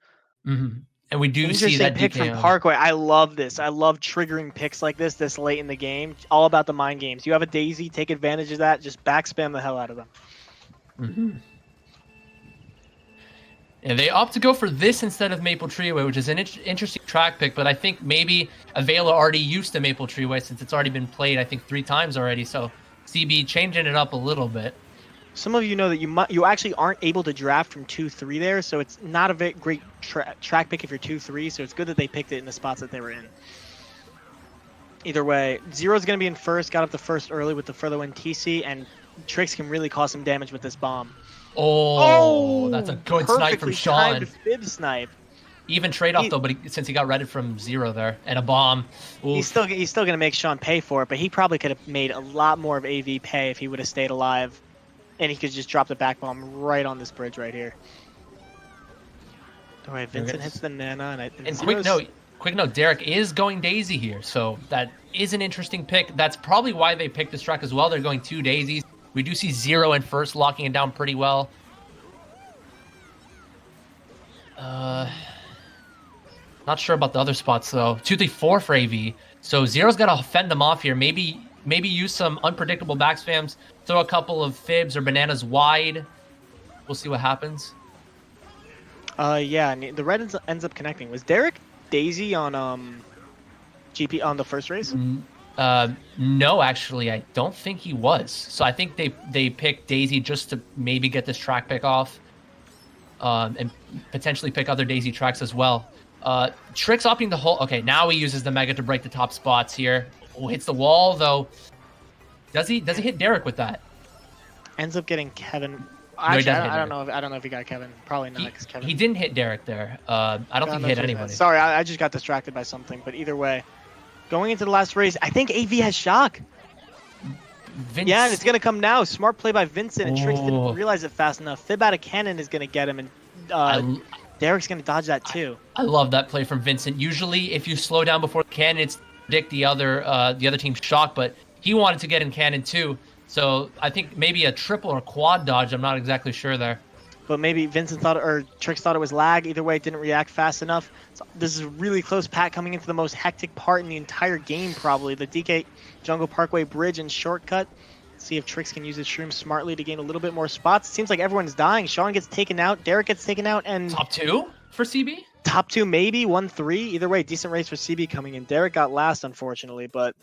Mm-hmm. And we do see Interesting that pick from DKM. Parkway. I love this. I love triggering picks like this late in the game. All about the mind games. You have a Daisy, take advantage of that. Just backspam the hell out of them. Mm-hmm. And they opt to go for this instead of Maple Treeway, which is an interesting track pick, but I think maybe Avail are already used to Maple Treeway since it's already been played, I think, 3 times already. So CB changing it up a little bit. Some of you know that you actually aren't able to draft from 2-3 there, so it's not a very great track pick if you're 2-3, so it's good that they picked it in the spots that they were in. Either way, Zero's going to be in first, got up the first early with the further win TC, and Trix can really cause some damage with this bomb. Oh, that's a good snipe from perfectly Sean. timed fib snipe. Even trade-off, though, but since he got redded from 0 there, and a bomb. He's still going to make Sean pay for it, but he probably could have made a lot more of AV pay if he would have stayed alive. And he could just drop the back bomb right on this bridge right here. All right, Vincent hits the Nana. And quick note, Derek is going Daisy here, so that is an interesting pick. That's probably why they picked this track as well. They're going 2 Daisies. We do see 0 in first, locking it down pretty well. Not sure about the other spots, though. 2, 3, 4 for AV. So 0's got to fend them off here. Maybe use some unpredictable back spams. Throw a couple of fibs or bananas wide. We'll see what happens. Yeah, and the red ends up connecting. Was Derek Daisy on GP on the first race? No, actually, I don't think he was. So I think they picked Daisy just to maybe get this track pick off, and potentially pick other Daisy tracks as well. Trix opting the whole. Okay, now he uses the Mega to break the top spots here. Oh, hits the wall though. Does he hit Derek with that? Ends up getting Kevin. He doesn't hit I don't know if he got Kevin. Probably not, because Kevin. He didn't hit Derek there. I don't think he hit anybody. Sorry, I just got distracted by something. But either way, going into the last race, I think AV has shock. Yeah, and it's gonna come now. Smart play by Vincent, and Trix didn't realize it fast enough. Fib out of cannon is gonna get him, and Derek's gonna dodge that too. I love that play from Vincent. Usually, if you slow down before the cannon, it's to predict the other team's shock, but he wanted to get in cannon too. So I think maybe a triple or quad dodge. I'm not exactly sure there. But maybe Vincent thought, or Trix thought it was lag. Either way, it didn't react fast enough. So this is a really close pack coming into the most hectic part in the entire game, probably. The DK Jungle Parkway Bridge and shortcut. See if Trix can use his shroom smartly to gain a little bit more spots. It seems like everyone's dying. Sean gets taken out. Derek gets taken out. And top 2 for CB? Top 2, maybe. 1-3. Either way, decent race for CB coming in. Derek got last, unfortunately, but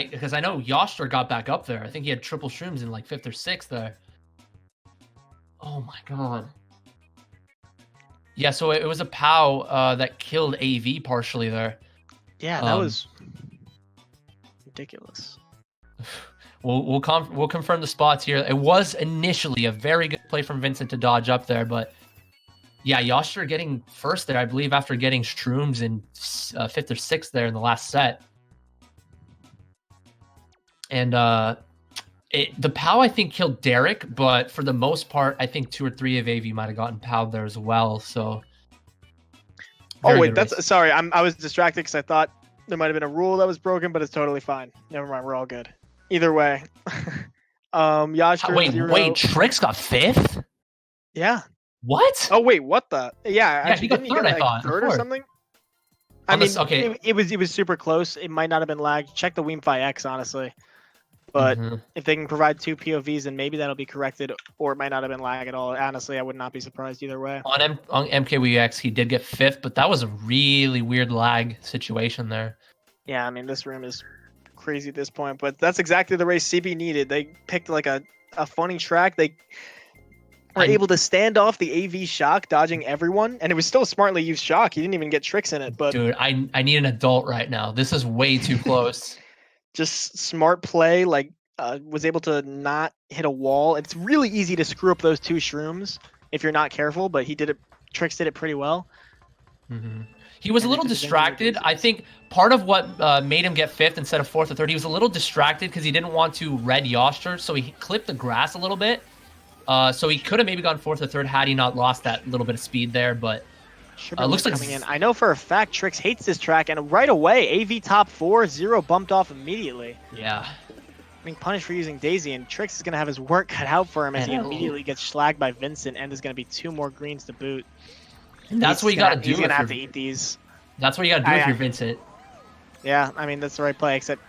because I know Yastra got back up there. I think he had triple shrooms in like 5th or 6th there. Oh my god. Yeah, so it was a POW that killed AV partially there. Yeah, that was ridiculous. We'll confirm the spots here. It was initially a very good play from Vincent to dodge up there, but yeah, Yastra getting first there, I believe, after getting shrooms in 5th or 6th there in the last set. And the POW, I think, killed Derek, but for the most part, I think 2 or 3 of AV might have gotten POW'd there as well. So, oh wait, sorry. I was distracted because I thought there might have been a rule that was broken, but it's totally fine. Never mind, we're all good. Either way, Yastra. Wait, Trix got 5th? Yeah. What? Oh wait, what the? Yeah, actually, he got didn't he third, get I thought, third or fourth. something? Okay. It was super close. It might not have been lagged. Check the Weemfi X, honestly. But if they can provide 2 POVs, then maybe that'll be corrected, or it might not have been lag at all. Honestly, I would not be surprised either way. On MKWX, he did get 5th, but that was a really weird lag situation there. Yeah, I mean, this room is crazy at this point, but that's exactly the race CB needed. They picked like a funny track. They were able to stand off the AV shock, dodging everyone, and it was still a smartly used shock. He didn't even get tricks in it, but dude, I need an adult right now. This is way too close. Just smart play, like was able to not hit a wall. It's really easy to screw up those 2 shrooms if you're not careful, but he did it. Trix did it pretty well. He was a little distracted. I think part of what made him get 5th instead of 4th or 3rd, he was a little distracted because he didn't want to red Yastra, so he clipped the grass a little bit. So he could have maybe gone 4th or 3rd had he not lost that little bit of speed there, but looks like coming in. I know for a fact Trix hates this track, and right away AV top 4, 0 bumped off immediately. Yeah. Being punished for using Daisy, and Trix is gonna have his work cut out for him as he immediately gets slagged by Vincent, and there's gonna be 2 more greens to boot. And that's what you gotta do. He's gonna have to eat these. That's what you gotta do if you're Vincent. Yeah, I mean that's the right play, except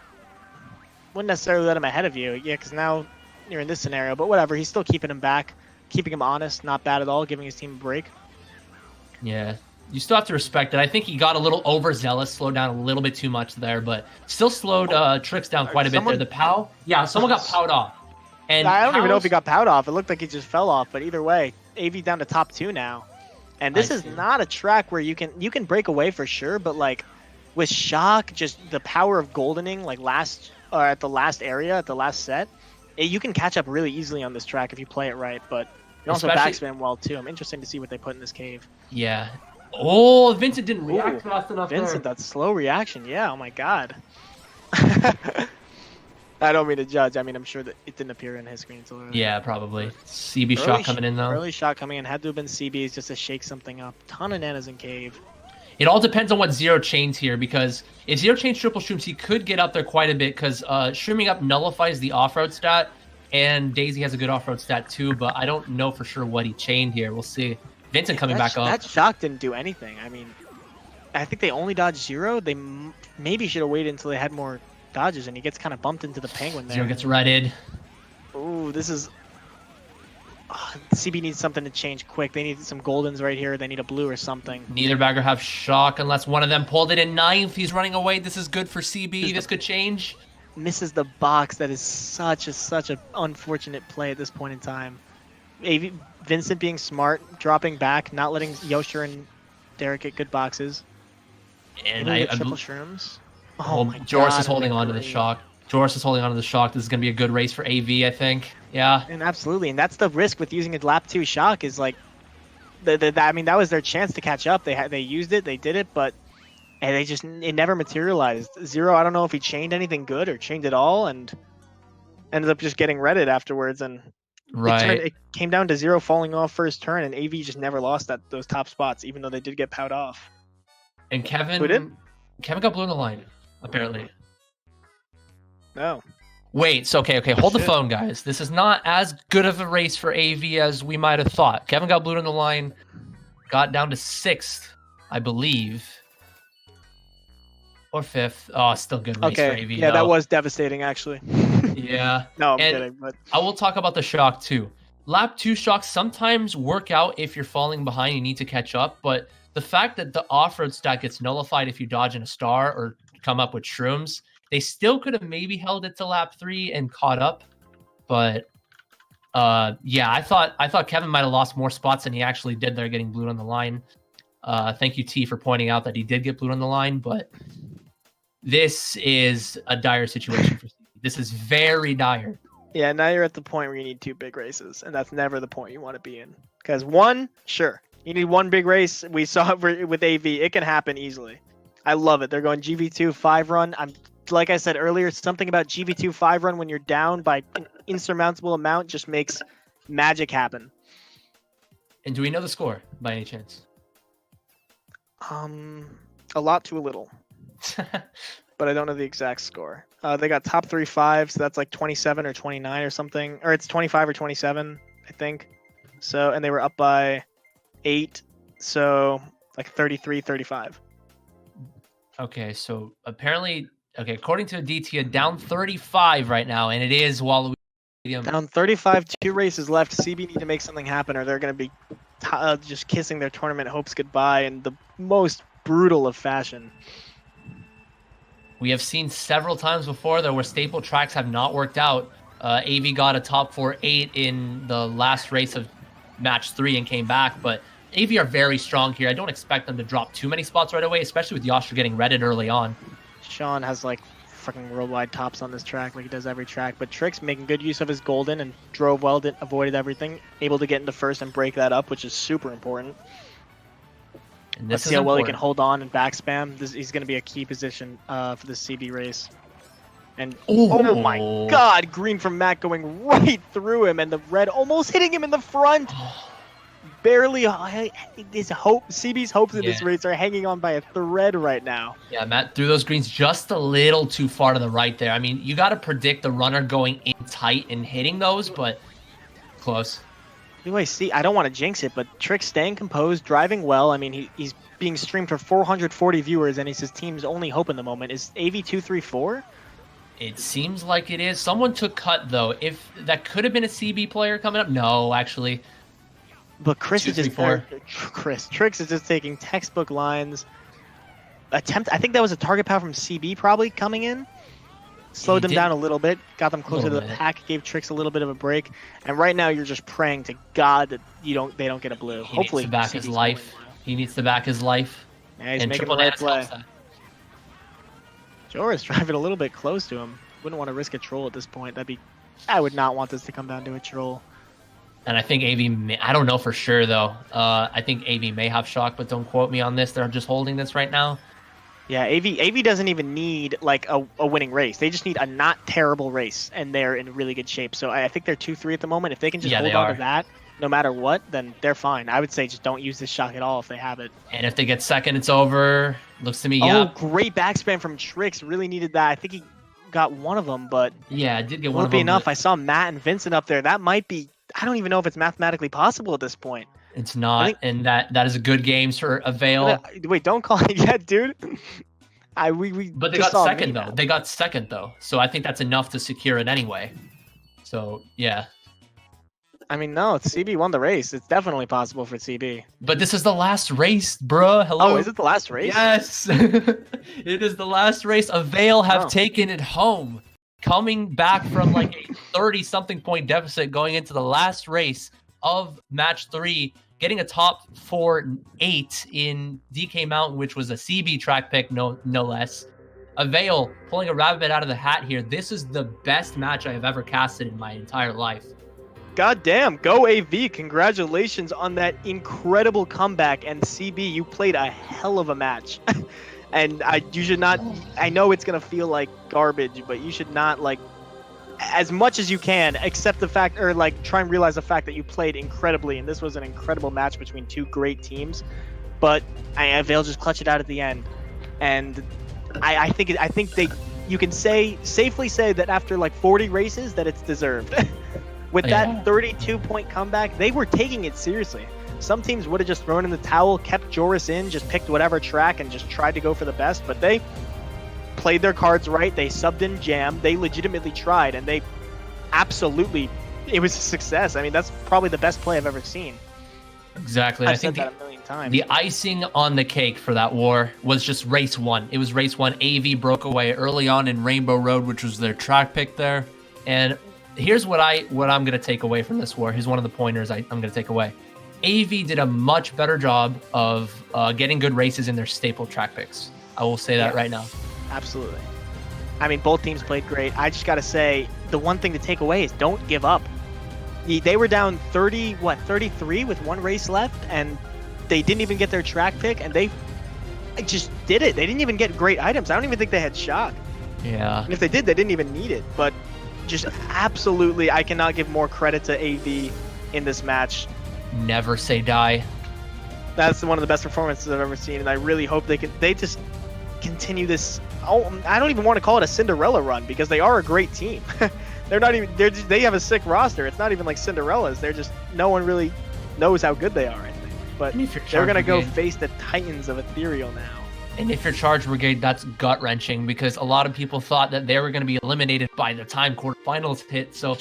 wouldn't necessarily let him ahead of you. Yeah, because now you're in this scenario, but whatever. He's still keeping him back, keeping him honest, not bad at all, giving his team a break. Yeah, you still have to respect it. I think he got a little overzealous, slowed down a little bit too much there, but still slowed Trix down quite a bit there. The POW, yeah, someone got POW'd off. And I don't even know if he got POW'd off. It looked like he just fell off, but either way, AV down to top 2 now. And this is not a track where you can break away for sure, but like with shock, just the power of goldening, like at the last area, at the last set, you can catch up really easily on this track if you play it right, but you also backspin well too. I'm interested to see what they put in this cave. Yeah. Oh, Vincent didn't react fast enough. Vincent, that slow reaction. Yeah, oh my god. I don't mean to judge. I mean, I'm sure that it didn't appear in his screen until early. Yeah, probably. CB shot coming in though. Early shot coming in. Had to have been CB's just to shake something up. Ton of nanas in cave. It all depends on what Zero chains here, because if Zero chains triple shrooms, he could get up there quite a bit, because shrooming up nullifies the off-road stat, and Daisy has a good off-road stat too, but I don't know for sure what he chained here. We'll see. Vincent coming back up. That shock didn't do anything. I mean, I think they only dodged Zero. They maybe should have waited until they had more dodges, and he gets kind of bumped into the penguin there. Zero gets redded. Ooh, this is... CB needs something to change quick. They need some goldens right here. They need a blue or something. Neither bagger have shock unless one of them pulled it in 9th. He's running away. This is good for CB. This could change. Misses the box. That is such a unfortunate play at this point in time. Vincent being smart, dropping back, not letting Yosher and Derek get good boxes. And triple shrooms. Oh my Joris is holding on to the shock. Joris is holding on to the shock. This is going to be a good race for AV, I think. Yeah. And absolutely. And that's the risk with using a lap 2 shock is like, I mean, that was their chance to catch up. They used it, they did it, but it never materialized. Zero, I don't know if he chained anything good or chained it all and ended up just getting redded afterwards. And it came down to Zero falling off first turn, and AV just never lost those top spots, even though they did get powed off. And Kevin got blue in the line, apparently. No. Wait, so okay, hold the phone, guys. This is not as good of a race for AV as we might have thought. Kevin got blue in the line, got down to 6th, I believe. Or 5th. Oh, still good race for AV. Yeah, that was devastating, actually. Yeah. No, I'm kidding. But I will talk about the shock, too. Lap 2 shocks sometimes work out if you're falling behind, you need to catch up, but the fact that the off-road stat gets nullified if you dodge in a star or come up with shrooms, They still could have maybe held it to lap 3 and caught up, but yeah, I thought Kevin might have lost more spots than he actually did there, getting blued on the line. Thank you, T, for pointing out that he did get blued on the line, but this is a dire situation for CB. This is very dire. Yeah, now you're at the point where you need 2 big races, and that's never the point you want to be in. Because one, sure, you need 1 big race. We saw it with AV. It can happen easily. I love it. They're going GV2 5 run. Like I said earlier, something about GV2 5 run when you're down by an insurmountable amount just makes magic happen. And do we know the score by any chance? A lot to a little. But I don't know the exact score. They got top 3-5, so that's like 27 or 29 or something. Or it's 25 or 27, I think. So, and they were up by 8, so like 33-35. Okay, so apparently, according to DT, down 35 right now, and it is Waluigi. Down 35, 2 races left. CB need to make something happen, or they're going to be just kissing their tournament hopes goodbye in the most brutal of fashion. We have seen several times before, though, where staple tracks have not worked out. AV got a top 4-8 in the last race of match 3 and came back, but AV are very strong here. I don't expect them to drop too many spots right away, especially with Yasha getting redded early on. Sean has like fucking worldwide tops on this track like he does every track, but Trix making good use of his golden and drove well, avoided everything, able to get into first and break that up, which is super important. And Let's see how well he can hold on and back spam. He's going to be a key position for the CB race. And oh my god, green from Matt going right through him, and the red almost hitting him in the front. Barely. His hope, CB's hopes in this race are hanging on by a thread right now. Yeah, Matt threw those greens just a little too far to the right there. I mean, you got to predict the runner going in tight and hitting those, but close. Anyway, see, I don't want to jinx it, but Trix staying composed, driving well. I mean, he's being streamed for 440 viewers, and he's his team's only hope in the moment. Is AV234? It seems like it is. Someone took cut, though. If that could have been a CB player coming up. No, actually. But Trix is just taking textbook lines. I think that was a target power from CB probably coming in. Slowed them down a little bit, got them closer to the pack, gave Trix a little bit of a break, and right now you're just praying to God that they don't get a blue. Hopefully, needs to back his life. He needs to back his life. Yeah, he's making the right play. Jora's driving a little bit close to him. Wouldn't want to risk a troll at this point. I would not want this to come down to a troll. And I think AV, I don't know for sure though. I think AV may have shock, but don't quote me on this. They're just holding this right now. Yeah, AV doesn't even need like a winning race. They just need a not terrible race, and they're in really good shape. So I think they're 2-3 at the moment. If they can just hold on to that, no matter what, then they're fine. I would say just don't use this shock at all if they have it. And if they get second, it's over. Looks to me, Oh, great backspam from Trix. Really needed that. I think he got one of them, but yeah, I did get one of them. Won't be enough. I saw Matt and Vincent up there. That might be. I don't even know if it's mathematically possible at this point. It's not, and that is a good game for Avail. Wait, don't call it yet, dude. But they got second though. They got second though, so I think that's enough to secure it anyway. So yeah. I mean, no, CB won the race. It's definitely possible for CB. But this is the last race, bruh. Hello. Oh, is it the last race? Yes, it is the last race. Avail have taken it home, coming back from like a 30-something point deficit going into the last race of match 3. Getting a top 4-8 in DK Mountain, which was a CB track pick, no less. Avail pulling a rabbit out of the hat here. This is the best match I have ever casted in my entire life. God damn, go AV. Congratulations on that incredible comeback. And CB, you played a hell of a match. And you should not, I know it's going to feel like garbage, but you should not like, as much as you can, accept the fact, or like try and realize the fact that you played incredibly, and this was an incredible match between 2 great teams. But Avail just clutch it out at the end, and I think you can safely say that after like 40 races that it's deserved. With that 32-point comeback, they were taking it seriously. Some teams would have just thrown in the towel, kept Joris in, just picked whatever track, and just tried to go for the best, but they played their cards right. They subbed in Jam. They legitimately tried, and they it was a success. I mean, that's probably the best play I've ever seen. Exactly. I've said that a million times. The icing on the cake for that war was just race 1. It was race 1. AV broke away early on in Rainbow Road, which was their track pick there. And here's what I'm going to take away from this war. Here's one of the pointers I'm going to take away. AV did a much better job of getting good races in their staple track picks. I will say that right now. Absolutely. I mean, both teams played great. I just got to say, the one thing to take away is don't give up. They were down 33 with one race left, and they didn't even get their track pick, and they just did it. They didn't even get great items. I don't even think they had shock. Yeah. And if they did, they didn't even need it. But just absolutely, I cannot give more credit to AV in this match. Never say die. That's one of the best performances I've ever seen, and I really hope they just continue this. Oh, I don't even want to call it a Cinderella run because they are a great team. They have a sick roster. It's not even like Cinderellas. They're just, no one really knows how good they are, I think. But And if you're they're gonna go Brigade- face the Titans of Ethereal now. And if you're Charge Brigade, that's gut wrenching because a lot of people thought that they were going to be eliminated by the time quarterfinals hit. So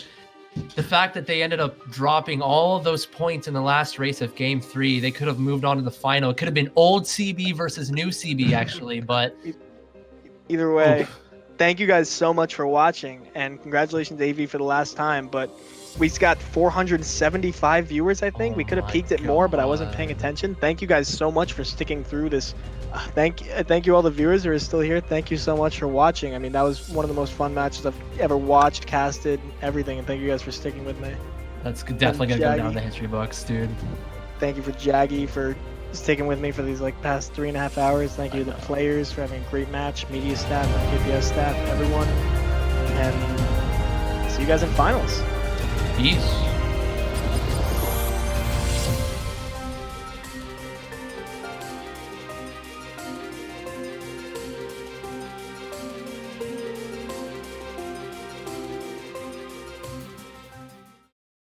the fact that they ended up dropping all of those points in the last race of Game 3, they could have moved on to the final. It could have been old CB versus new CB actually, but Either way, thank you guys so much for watching, and congratulations AV for the last time. But we've got 475 viewers, I think. Oh We could have my peaked it more, but I wasn't God. paying attention. Thank you guys so much for sticking through this. Thank you all the viewers who are still here. Thank you so much for watching. I mean, that was one of the most fun matches I've ever watched, casted, everything. And thank you guys for sticking with me. that's definitely going to go down in Jaggy. the history books, dude. Thank you for Jaggy for sticking with me for these past 3.5 hours. Thank you to the players for having a great match, media staff, MKPS staff, everyone. And see you guys in finals. Peace.